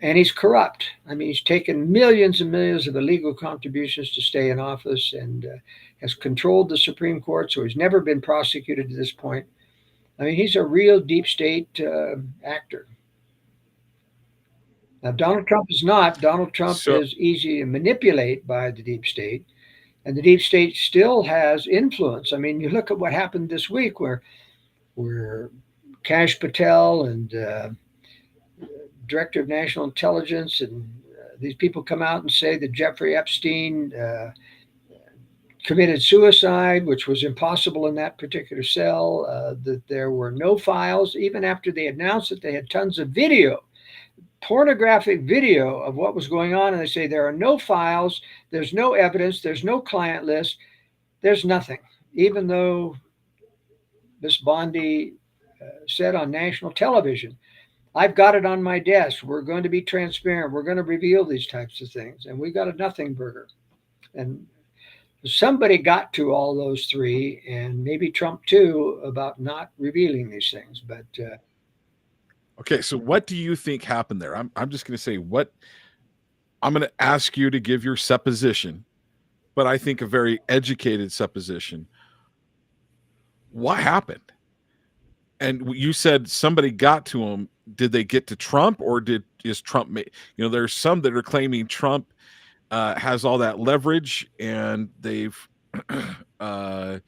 And he's corrupt. I mean, he's taken millions and millions of illegal contributions to stay in office, and has controlled the Supreme Court, so he's never been prosecuted to this point. I mean, he's a real deep state actor. Now, Donald Trump is not. Donald Trump is easy to manipulate by the deep state, and the deep state still has influence. I mean, you look at what happened this week, where Kash Patel and Director of National Intelligence and these people come out and say that Jeffrey Epstein committed suicide, which was impossible in that particular cell, that there were no files, even after they announced that they had tons of video, pornographic video of what was going on. And they say there are no files, there's no evidence, there's no client list, there's nothing. Even though Ms. Bondi said on national television, I've got it on my desk. We're going to be transparent. We're going to reveal these types of things. And we got a nothing burger. And somebody got to all those three, and maybe Trump too, about not revealing these things. But okay, so what do you think happened there? I'm just going to say I'm going to ask you to give your supposition, but I think a very educated supposition. What happened? And you said somebody got to him. Did they get to Trump, or is Trump? There's some that are claiming Trump has all that leverage, and they've, they're,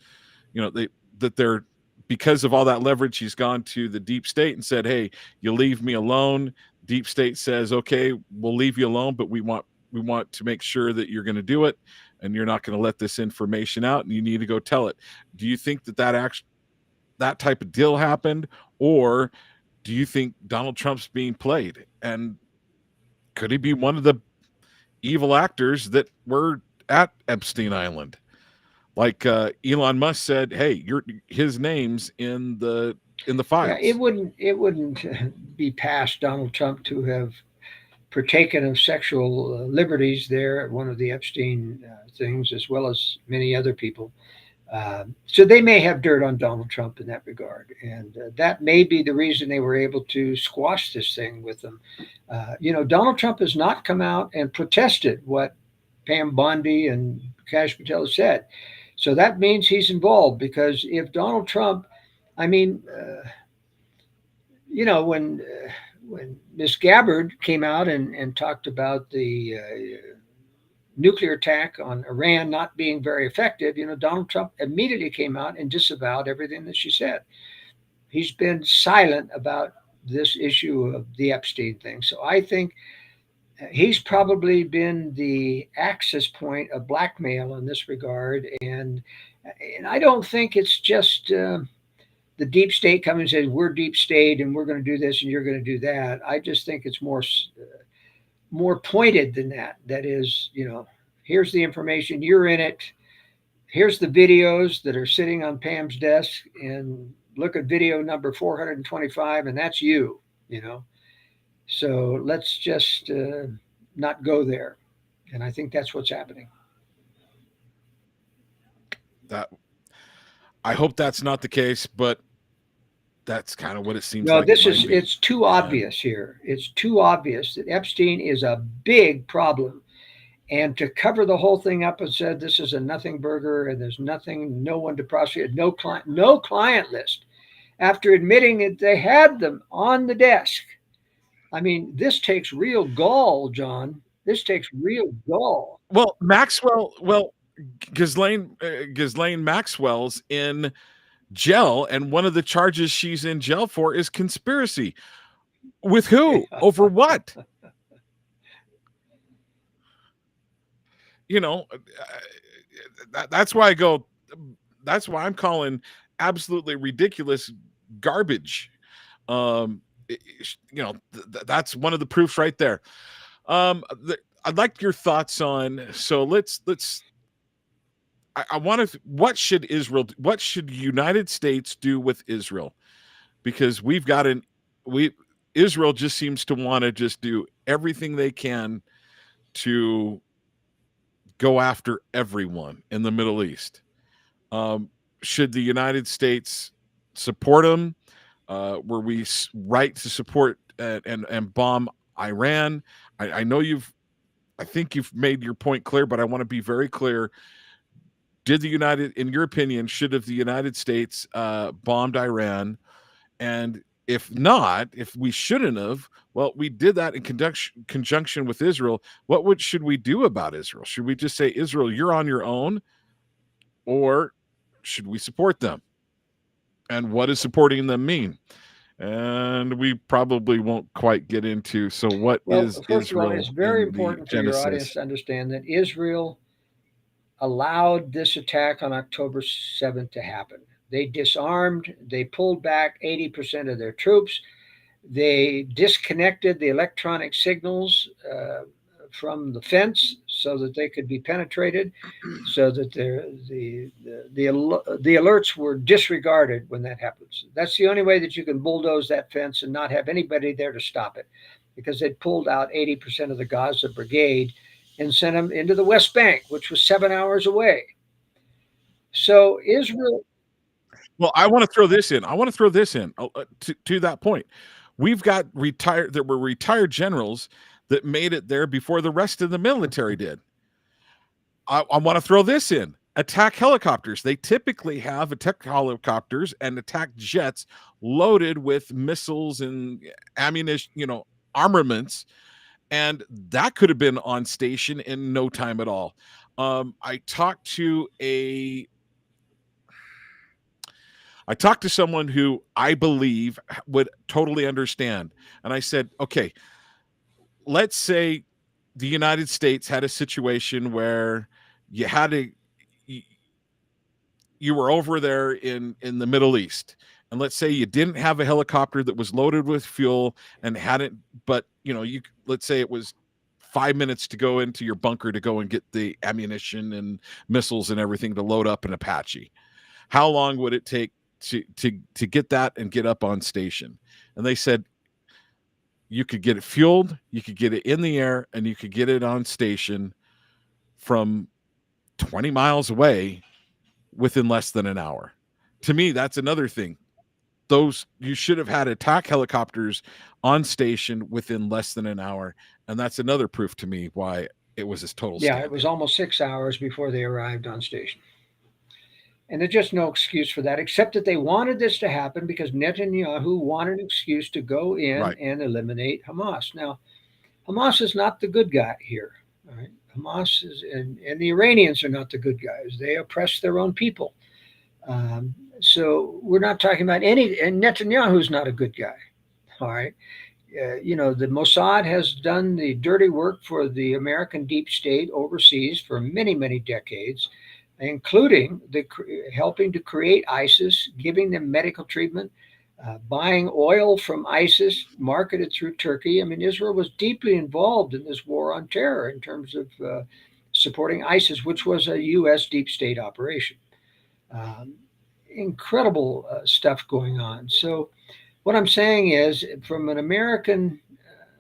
because of all that leverage, he's gone to the deep state and said, "Hey, you leave me alone." Deep state says, "Okay, we'll leave you alone, but we want to make sure that you're going to do it." and you're not going to let this information out, and you need to go tell it. Do you think that type of deal happened, or do you think Donald Trump's being played? And could he be one of the evil actors that were at Epstein Island? Like Elon Musk said, hey, his name's in the files. Yeah, it wouldn't be past Donald Trump to have partaken of sexual liberties there at one of the Epstein things, as well as many other people. So they may have dirt on Donald Trump in that regard, and that may be the reason they were able to squash this thing with them. Donald Trump has not come out and protested what Pam Bondi and Kash Patel said. So that means he's involved, because if Donald Trump, I mean, when Miss Gabbard came out and talked about the nuclear attack on Iran not being very effective, Donald Trump immediately came out and disavowed everything that she said. He's been silent about this issue of the Epstein thing. So I think he's probably been the access point of blackmail in this regard. And I don't think it's just the deep state coming and says, we're deep state and we're going to do this and you're going to do that. I just think it's more pointed than that. That is, here's the information, you're in it. Here's the videos that are sitting on Pam's desk, and look at video number 425, and that's you. So let's just not go there. And I think that's what's happening. I hope that's not the case, but that's kind of what it seems like. No, it's too obvious here. It's too obvious that Epstein is a big problem. And to cover the whole thing up and said this is a nothing burger and there's no one to prosecute, no client list, after admitting that they had them on the desk. I mean, this takes real gall, John. This takes real gall. Well, Ghislaine Maxwell's in jail, and one of the charges she's in jail for is conspiracy. With who? Over what? That's why that's why I'm calling absolutely ridiculous garbage. That's one of the proofs right there. I'd like your thoughts on, so what should the United States do with Israel? Because Israel just seems to want to just do everything they can to go after everyone in the Middle East. Should the United States support them? Were we right to support and bomb Iran? I know I think you've made your point clear, but I want to be very clear. In your opinion, should have the United States bombed Iran? And if not, if we shouldn't have, well, we did that in conjunction with Israel. Should we do about Israel? Should we just say, Israel, you're on your own? Or should we support them? And what does supporting them mean? And we probably won't quite get into. So what is Israel? It's very important for your audience to understand that Israel allowed this attack on October 7th to happen. They disarmed, they pulled back 80% of their troops. They disconnected the electronic signals from the fence so that they could be penetrated, so that the alerts were disregarded when that happens. That's the only way that you can bulldoze that fence and not have anybody there to stop it, because they pulled out 80% of the Gaza brigade and sent them into the West Bank, which was 7 hours away. So Israel... Well, I want to throw this in. To that point. We've got retired generals that made it there before the rest of the military did. I want to throw this in. Attack helicopters. They typically have attack helicopters and attack jets loaded with missiles and ammunition, armaments. And that could have been on station in no time at all. I talked to someone who I believe would totally understand. And I said, okay, let's say the United States had a situation where you had to, you were over there in the Middle East, and let's say you didn't have a helicopter that was loaded with fuel and hadn't, but let's say it was 5 minutes to go into your bunker to go and get the ammunition and missiles and everything to load up an Apache. How long would it take to get that and get up on station? And they said you could get it fueled, you could get it in the air, and you could get it on station from 20 miles away within less than an hour. To me, that's another thing. You should have had attack helicopters on station within less than an hour. And that's another proof to me why it was this total scandal. It was almost 6 hours before they arrived on station. And there's just no excuse for that, except that they wanted this to happen because Netanyahu wanted an excuse to go in and eliminate Hamas. Now, Hamas is not the good guy here. All right? Hamas is, and the Iranians are not the good guys. They oppress their own people. So we're not talking about and Netanyahu's not a good guy. All right. The Mossad has done the dirty work for the American deep state overseas for many, many decades, including helping to create ISIS, giving them medical treatment, buying oil from ISIS, marketed through Turkey. I mean, Israel was deeply involved in this war on terror in terms of supporting ISIS, which was a U.S. deep state operation. Incredible stuff going on. So what I'm saying is, from an American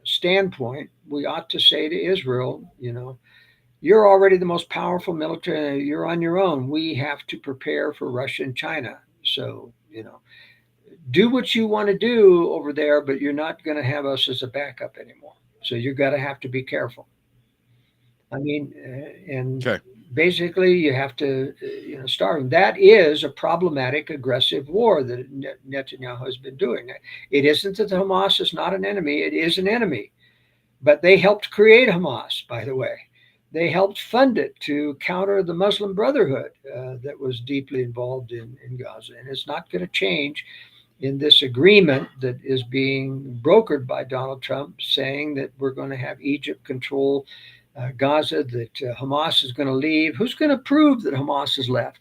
standpoint, we ought to say to Israel, you're already the most powerful military. You're on your own. We have to prepare for Russia and China. So, do what you want to do over there, but you're not going to have us as a backup anymore. So you're going to have to be careful. I mean, basically you have to, starve. That is a problematic, aggressive war that Netanyahu has been doing. It isn't that Hamas is not an enemy. It is an enemy. But they helped create Hamas, by the way. They helped fund it to counter the Muslim Brotherhood that was deeply involved in Gaza. And it's not going to change in this agreement that is being brokered by Donald Trump, saying that we're going to have Egypt control Gaza, that Hamas is going to leave. Who's going to prove that Hamas has left?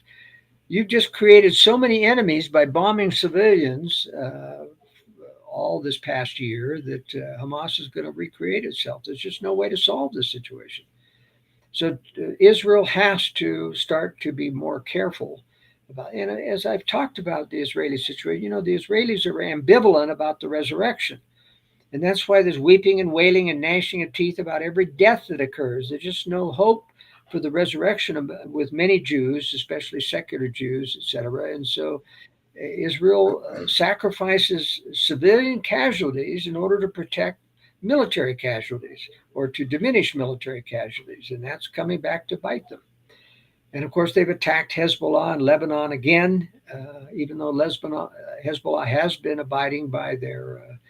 You've just created so many enemies by bombing civilians all this past year that Hamas is going to recreate itself. There's just no way to solve this situation. So Israel has to start to be more careful about, and as I've talked about the Israeli situation, the Israelis are ambivalent about the resurrection. And that's why there's weeping and wailing and gnashing of teeth about every death that occurs. There's just no hope for the resurrection with many Jews, especially secular Jews, etc. And so Israel sacrifices civilian casualties in order to protect military casualties or to diminish military casualties. And that's coming back to bite them. And of course, they've attacked Hezbollah in Lebanon again, even though Hezbollah has been abiding by their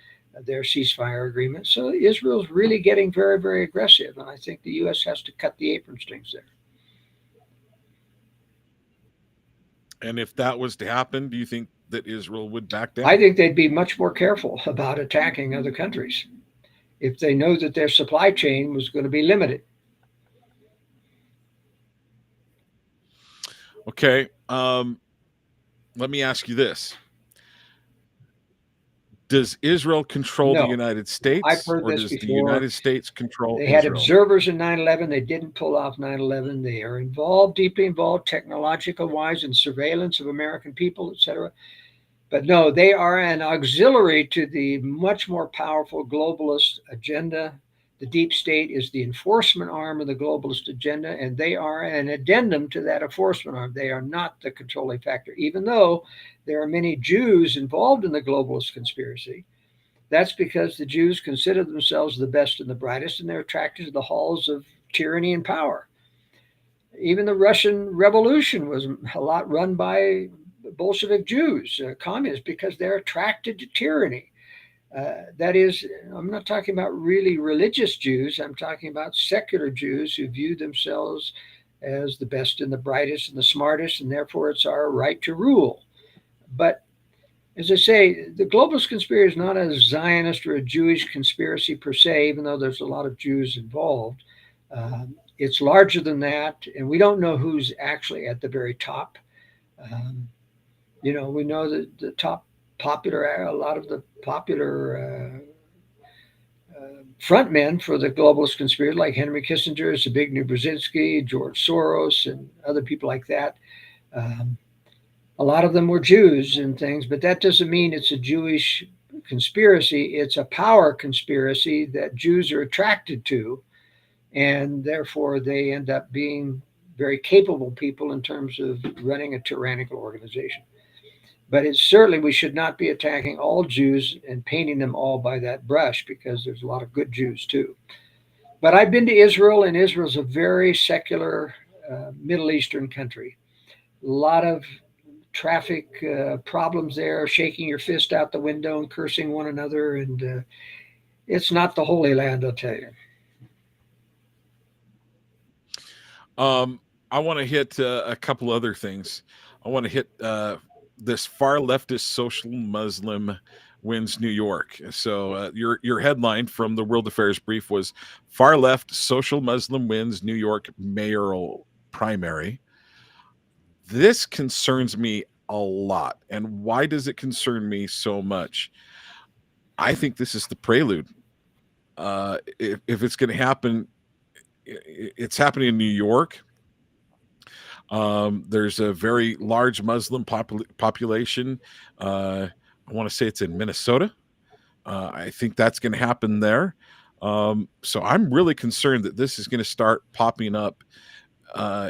ceasefire agreement. So Israel's really getting very, very aggressive. And I think the U.S. has to cut the apron strings there. And if that was to happen, do you think that Israel would back down? I think they'd be much more careful about attacking other countries if they know that their supply chain was going to be limited. Okay. Let me ask you this. Does Israel control the United States? I've heard this does before. The United States control They Israel? had observers in 9/11. They didn't pull off 9/11. They are involved, deeply involved, technological-wise, in surveillance of American people, etc. But no, they are an auxiliary to the much more powerful globalist agenda. The deep state is the enforcement arm of the globalist agenda, and they are an addendum to that enforcement arm. They are not the controlling factor, even though there are many Jews involved in the globalist conspiracy. That's because the Jews consider themselves the best and the brightest, and they're attracted to the halls of tyranny and power. Even the Russian Revolution was a lot run by Bolshevik Jews, communists, because they're attracted to tyranny. That is, I'm not talking about really religious Jews. I'm talking about secular Jews who view themselves as the best and the brightest and the smartest, and therefore it's our right to rule. But as I say, the globalist conspiracy is not a Zionist or a Jewish conspiracy per se, even though there's a lot of Jews involved. it's larger than that, and we don't know who's actually at the very top. We know that the top a lot of the popular front men for the globalist conspiracy, like Henry Kissinger, Zbigniew Brzezinski, George Soros, and other people like that. A lot of them were Jews and things, but that doesn't mean it's a Jewish conspiracy. It's a power conspiracy that Jews are attracted to, and therefore they end up being very capable people in terms of running a tyrannical organization. But it's certainly, we should not be attacking all Jews and painting them all by that brush, because there's a lot of good Jews too. But I've been to Israel, and Israel's a very secular Middle Eastern country. A lot of traffic problems there, shaking your fist out the window and cursing one another, and it's not the Holy Land, I'll tell you. I want to hit a couple other things. I want to hit this far leftist social Muslim wins New York. So your headline from the World Affairs Brief was "Far Left Social Muslim Wins New York Mayoral Primary." This concerns me a lot. And why does it concern me so much? I think this is the prelude. If it's going to happen, it's happening in New York. There's a very large Muslim population. I want to say it's in Minnesota. I think that's going to happen there. So I'm really concerned that this is going to start popping up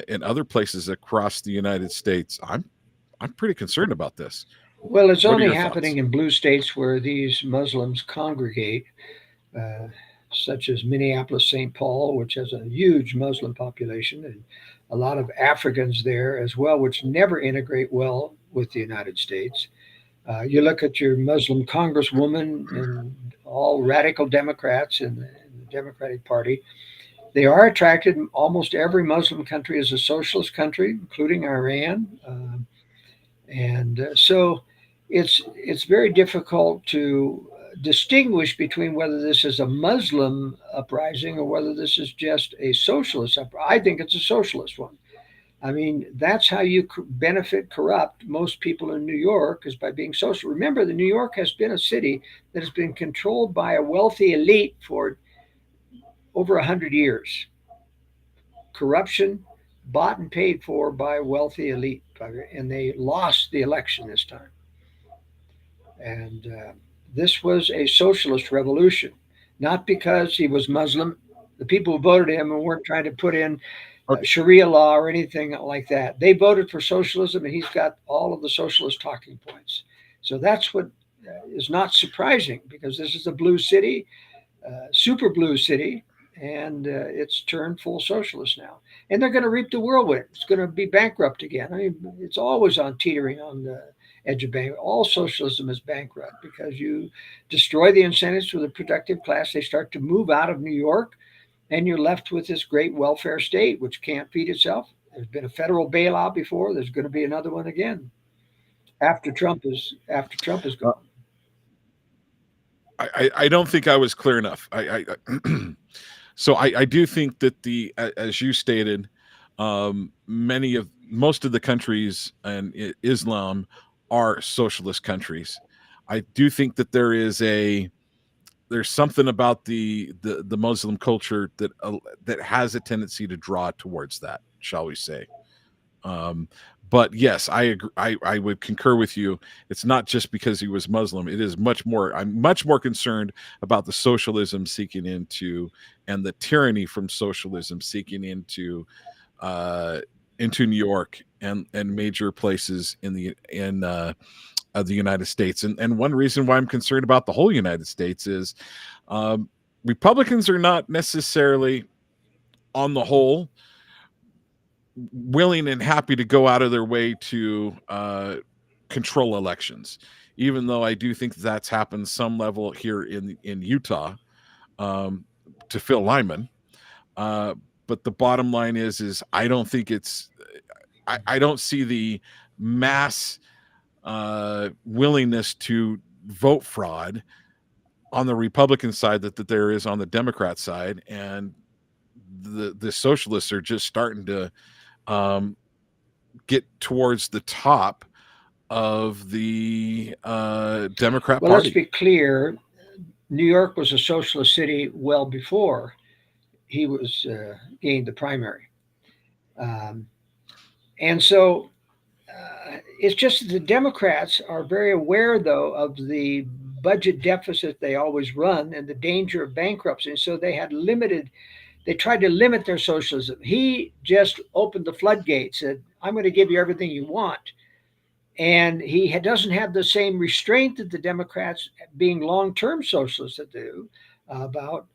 in other places across the United States. I'm pretty concerned about this. Well, it's only happening in blue states where these Muslims congregate, such as Minneapolis, St. Paul, which has a huge Muslim population, and a lot of Africans there as well, which never integrate well with the United States. You look at your Muslim congresswoman and all radical Democrats in the Democratic Party. They are attracted. Almost every Muslim country is a socialist country, including Iran. So it's very difficult to distinguish between whether this is a Muslim uprising or whether this is just a socialist uprising. I think it's a socialist one. I mean, that's how you corrupt most people in New York, is by being social. Remember, New York has been a city that has been controlled by a wealthy elite for over 100 years. Corruption bought and paid for by a wealthy elite, and they lost the election this time. And this was a socialist revolution, not because he was Muslim. The people who voted him and weren't trying to put in Sharia law or anything like that. They voted for socialism, and he's got all of the socialist talking points. So that's what is not surprising, because this is a blue city, super blue city, and it's turned full socialist now. And they're going to reap the whirlwind. It's going to be bankrupt again. I mean, it's always teetering on the edge of bank. All socialism is bankrupt, because you destroy the incentives for the productive class. They start to move out of New York, and you're left with this great welfare state, which can't feed itself. There's been a federal bailout before. There's going to be another one again after Trump is gone. I don't think I was clear enough. So I do think that as you stated, most of the countries in Islam are socialist countries. I do think that there's something about the Muslim culture that has a tendency to draw towards that, shall we say. But yes, I agree. I would concur with you. It's not just because he was Muslim. It is much more. I'm much more concerned about the socialism seeking into, and the tyranny from socialism seeking into New York and major places in the United States. And one reason why I'm concerned about the whole United States is Republicans are not necessarily, on the whole, willing and happy to go out of their way to control elections, even though I do think that's happened some level here in Utah to Phil Lyman. But the bottom line is I don't think I don't see the mass willingness to vote fraud on the Republican side that there is on the Democrat side, and the socialists are just starting to get towards the top of the Democrat Well, Party. let's be clear. New York was a socialist city well before he was gained the primary. And so it's just that the Democrats are very aware, though, of the budget deficit they always run and the danger of bankruptcy. So they tried to limit their socialism. He just opened the floodgates, said, I'm going to give you everything you want. And he doesn't have the same restraint that the Democrats, being long-term socialists, that do about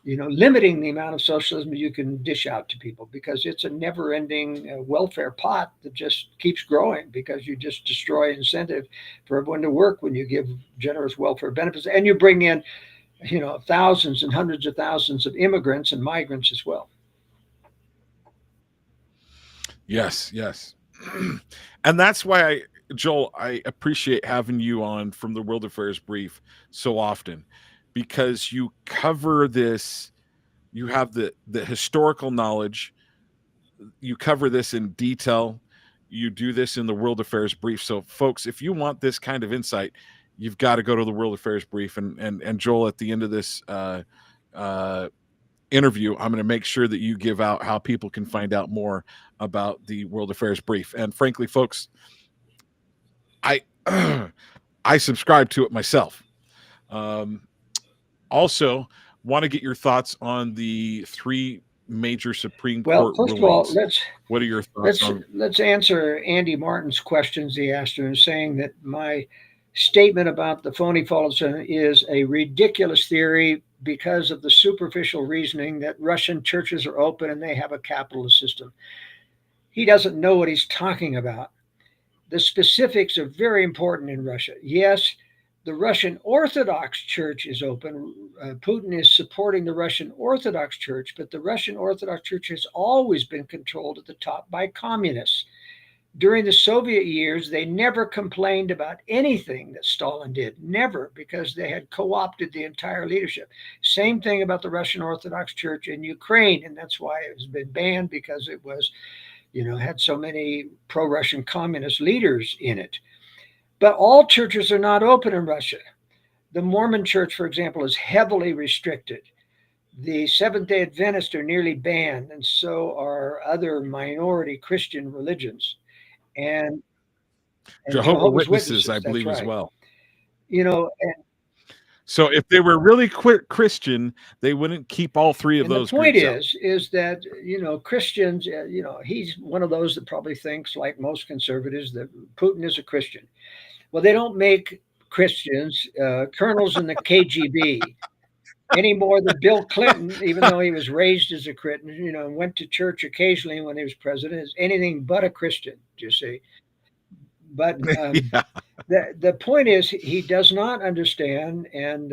limiting the amount of socialism you can dish out to people, because it's a never-ending welfare pot that just keeps growing, because you just destroy incentive for everyone to work when you give generous welfare benefits, and you bring in thousands and hundreds of thousands of immigrants and migrants as well. Yes. And that's why Joel, I appreciate having you on from the World Affairs Brief so often, because you cover this, you have the historical knowledge, you cover this in detail, you do this in the World Affairs Brief. So folks, if you want this kind of insight, you've got to go to the World Affairs Brief. And Joel, at the end of this interview, I'm going to make sure that you give out how people can find out more about the World Affairs Brief. And frankly, folks, I subscribe to it myself. Also, want to get your thoughts on the 3 major Supreme Court rulings. Well, first of all, what are your thoughts let's answer Andy Martin's questions he asked her, saying that my statement about the phony follow-up is a ridiculous theory because of the superficial reasoning that Russian churches are open and they have a capitalist system. He doesn't know what he's talking about. The specifics are very important in Russia. Yes, the Russian Orthodox Church is open. Putin is supporting the Russian Orthodox Church, but the Russian Orthodox Church has always been controlled at the top by communists. During the Soviet years, they never complained about anything that Stalin did, never, because they had co-opted the entire leadership. Same thing about the Russian Orthodox Church in Ukraine, and that's why it has been banned, because it was, had so many pro-Russian communist leaders in it. But all churches are not open in Russia. The Mormon Church, for example, is heavily restricted. The Seventh-day Adventists are nearly banned, and so are other minority Christian religions. And Jehovah's Witnesses, I believe, right, as well. So if they were really Christian, they wouldn't keep all 3 of those. The point is that, Christians, he's one of those that probably thinks, like most conservatives, that Putin is a Christian. Well, they don't make Christians colonels in the KGB any more than Bill Clinton, even though he was raised as a Christian, and went to church occasionally when he was president, is anything but a Christian, you see. But yeah. the point is, he does not understand, and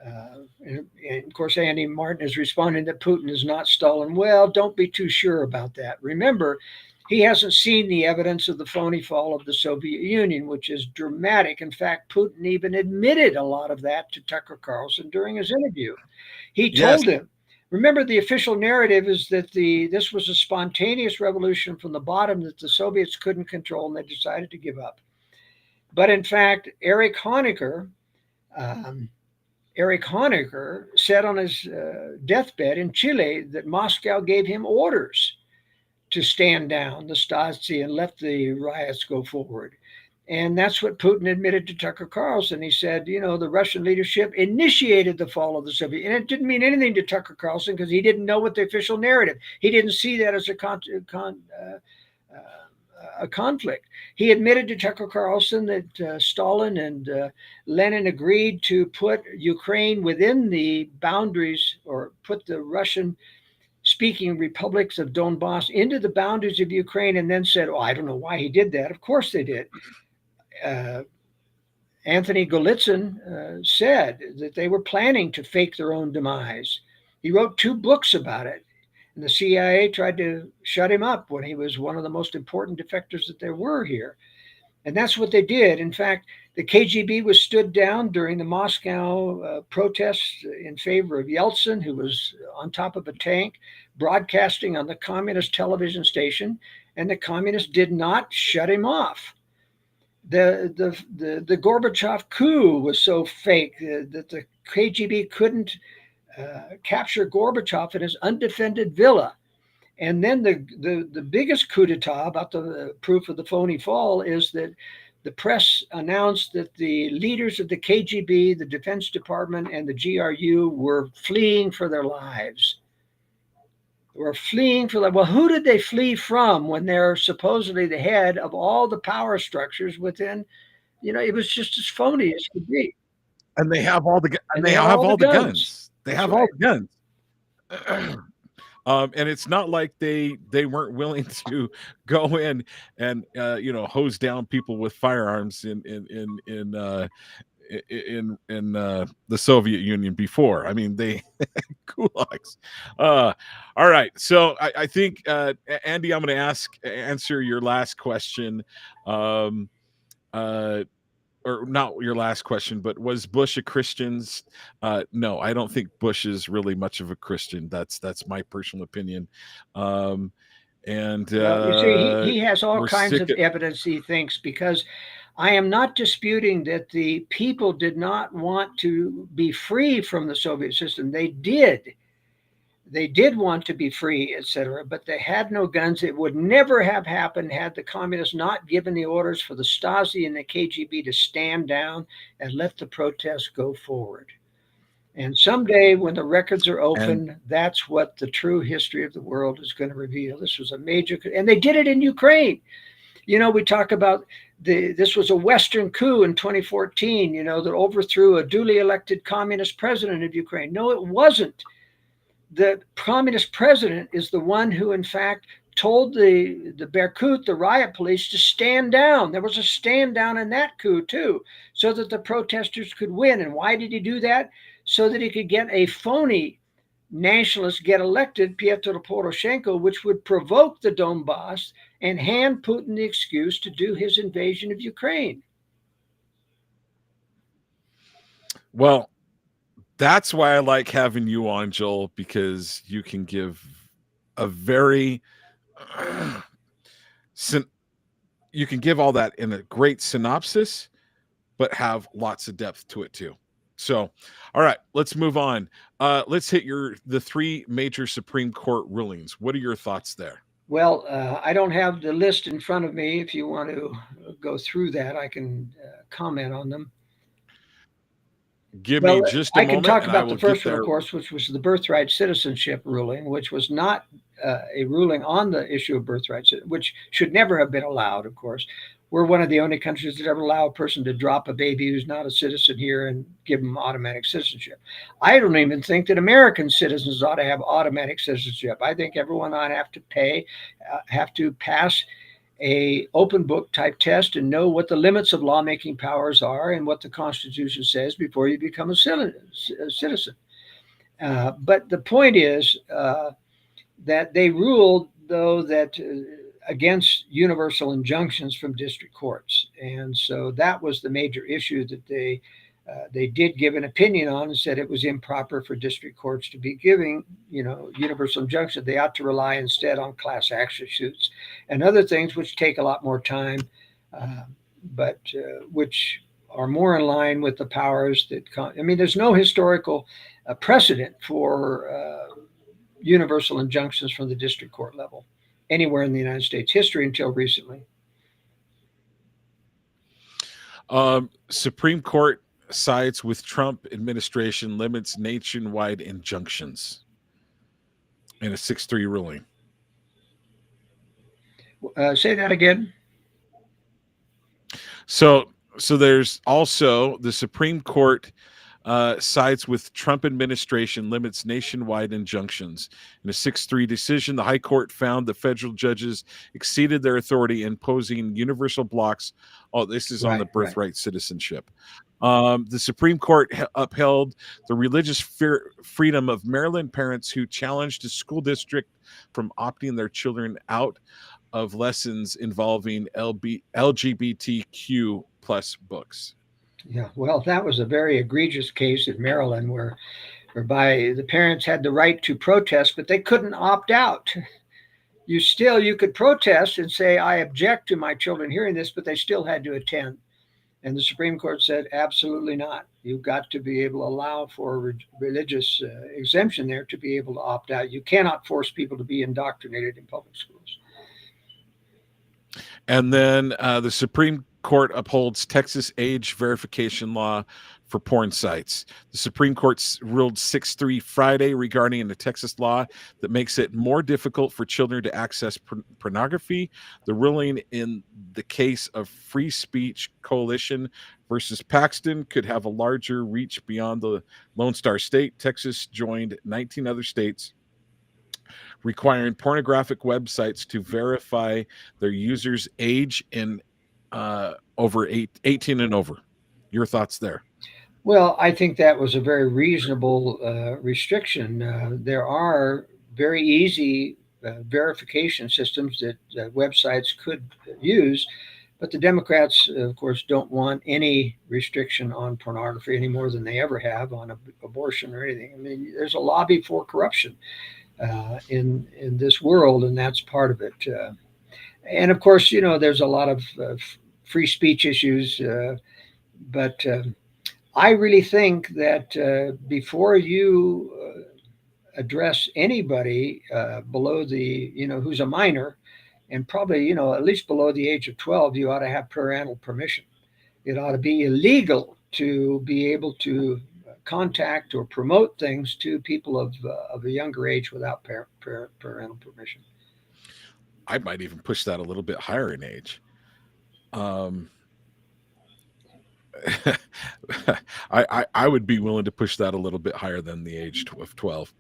of course, Andy Martin is responding that Putin is not Stalin. Well, don't be too sure about that. Remember, he hasn't seen the evidence of the phony fall of the Soviet Union, which is dramatic. In fact, Putin even admitted a lot of that to Tucker Carlson during his interview. He told him, remember, the official narrative is that this was a spontaneous revolution from the bottom that the Soviets couldn't control, and they decided to give up. But in fact, Erich Honecker said on his deathbed in Chile that Moscow gave him orders to stand down the Stasi and let the riots go forward. And that's what Putin admitted to Tucker Carlson. He said, the Russian leadership initiated the fall of the Soviet. And it didn't mean anything to Tucker Carlson because he didn't know what the official narrative. He didn't see that as a conflict. He admitted to Tucker Carlson that Stalin and Lenin agreed to put Ukraine within the boundaries, or put the Russian-speaking republics of Donbass into the boundaries of Ukraine, and then said, I don't know why he did that. Of course they did. Anthony Golitsyn said that they were planning to fake their own demise. He wrote 2 books about it. And the CIA tried to shut him up when he was one of the most important defectors that there were here. And that's what they did. In fact, The KGB was stood down during the Moscow protests in favor of Yeltsin, who was on top of a tank broadcasting on the communist television station, and the communists did not shut him off. The Gorbachev coup was so fake that the KGB couldn't capture Gorbachev in his undefended villa. And then the biggest coup d'etat about the proof of the phony fall is that the press announced that the leaders of the KGB, the Defense Department, and the GRU were fleeing for their lives. Were fleeing for them. Well, who did they flee from when they're supposedly the head of all the power structures within? It was just as phony as could be. And they have all the guns. They have all the guns. And it's not like they weren't willing to go in and hose down people with firearms in the Soviet Union before. I mean, they gulags. All right, so I think Andy, I'm going to answer your last question. Or not your last question, but was Bush a Christian? No, I don't think Bush is really much of a Christian. That's my personal opinion. You see, he has all kinds of evidence, he thinks, because I am not disputing that the people did not want to be free from the Soviet system. They did. They did want to be free, etc., but they had no guns. It would never have happened had the communists not given the orders for the Stasi and the KGB to stand down and let the protests go forward. And someday when the records are open, that's what the true history of the world is going to reveal. This was a major, and they did it in Ukraine. We talk about this was a Western coup in 2014, that overthrew a duly elected communist president of Ukraine. No, it wasn't. The communist president is the one who, in fact, told the Berkut, the riot police, to stand down. There was a stand down in that coup, too, so that the protesters could win. And why did he do that? So that he could get a phony nationalist get elected, Petro Poroshenko, which would provoke the Donbass and hand Putin the excuse to do his invasion of Ukraine. Well, that's why I like having you on, Joel, because you can give a very you can give all that in a great synopsis, but have lots of depth to it too. So, all right, let's move on. Let's hit the 3 major Supreme Court rulings. What are your thoughts there? Well, I don't have the list in front of me. If you want to go through that, I can comment on them. Give me just a moment. I can talk about the first one, of course, which was the birthright citizenship ruling, which was not a ruling on the issue of birthright, which should never have been allowed, of course. We're one of the only countries that ever allow a person to drop a baby who's not a citizen here and give them automatic citizenship. I don't even think that American citizens ought to have automatic citizenship. I think everyone ought to have to pass a open book type test and know what the limits of lawmaking powers are and what the Constitution says before you become a citizen. But the point is that they ruled, though, that against universal injunctions from district courts. And so that was the major issue that they did give an opinion on, and said it was improper for district courts to be giving, universal injunction. They ought to rely instead on class action suits and other things which take a lot more time, but which are more in line with the powers that there's no historical precedent for universal injunctions from the district court level anywhere in the United States history until recently. Supreme Court sides with Trump administration, limits nationwide injunctions in a 6-3 ruling. Say that again. So there's also the Supreme Court sides with Trump administration, limits nationwide injunctions. In a 6-3 decision, the High Court found the federal judges exceeded their authority in imposing universal blocks. Oh, this is on the birthright citizenship. The Supreme Court upheld the religious freedom of Maryland parents who challenged a school district from opting their children out of lessons involving LGBTQ plus books. Yeah, well, that was a very egregious case in Maryland whereby the parents had the right to protest, but they couldn't opt out. You could protest and say, I object to my children hearing this, but they still had to attend. And the Supreme Court said, absolutely not. You've got to be able to allow for religious exemption there to be able to opt out. You cannot force people to be indoctrinated in public schools. And then the Supreme Court upholds Texas age verification law for porn sites. The Supreme Court ruled 6-3 Friday regarding a Texas law that makes it more difficult for children to access pornography. The ruling in the case of Free Speech Coalition versus Paxton could have a larger reach beyond the Lone Star State. Texas joined 19 other states requiring pornographic websites to verify their users' age and over 18 and over. Your thoughts there? Well, I think that was a very reasonable restriction. There are very easy verification systems that websites could use, but the Democrats, of course, don't want any restriction on pornography any more than they ever have on abortion or anything. I mean, there's a lobby for corruption in this world, and that's part of it. And of course, there's a lot of free speech issues, but I really think that before you address anybody below who's a minor, and probably, at least below the age of 12, you ought to have parental permission. It ought to be illegal to be able to contact or promote things to people of a younger age without parental permission. I might even push that a little bit higher in age. I would be willing to push that a little bit higher than the age of 12.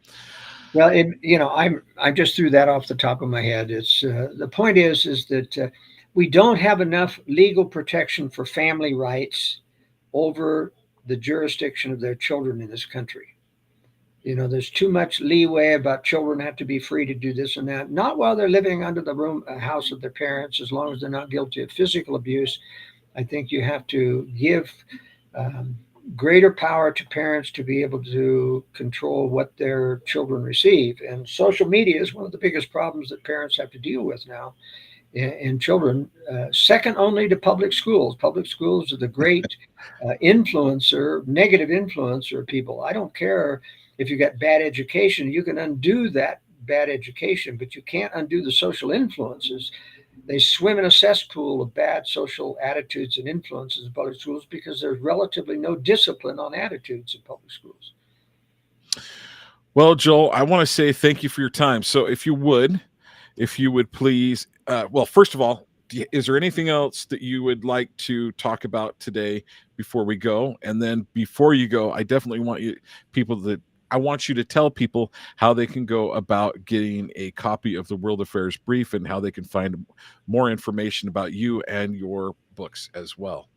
Well, I just threw that off the top of my head. It's the point is that we don't have enough legal protection for family rights over the jurisdiction of their children in this country. There's too much leeway about children have to be free to do this and that. Not while they're living under the house of their parents, as long as they're not guilty of physical abuse. I think you have to give greater power to parents to be able to control what their children receive. And social media is one of the biggest problems that parents have to deal with now in children, second only to public schools. Public schools are the great negative influencer of people. I don't care if you got bad education, you can undo that bad education, but you can't undo the social influences. They swim in a cesspool of bad social attitudes and influences in public schools because there's relatively no discipline on attitudes in public schools. Well, Joel, I want to say thank you for your time. So if you would please, well, first of all, is there anything else that you would like to talk about today before we go? And then before you go, I definitely want you to tell people how they can go about getting a copy of the World Affairs Brief and how they can find more information about you and your books as well.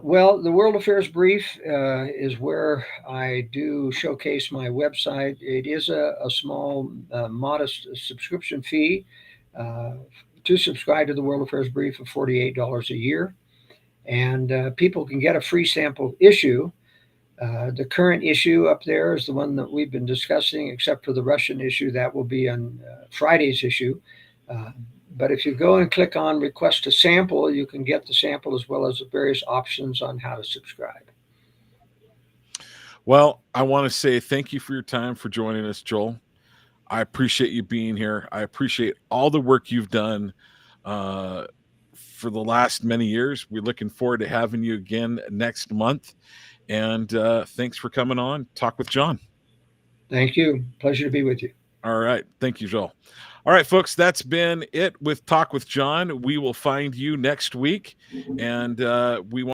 Well, the World Affairs Brief is where I do showcase my website. It is a small, modest subscription fee to subscribe to the World Affairs Brief of $48 a year. And people can get a free sample issue. The current issue up there is the one that we've been discussing, except for the Russian issue. That will be on Friday's issue. But if you go and click on request a sample, you can get the sample as well as the various options on how to subscribe. Well, I want to say thank you for your time, for joining us, Joel. I appreciate you being here. I appreciate all the work you've done for the last many years. We're looking forward to having you again next month. And thanks for coming on Talk with John. Thank you. Pleasure to be with you. All right. Thank you, Joel. All right, folks, that's been it with Talk with John. We will find you next week. And we want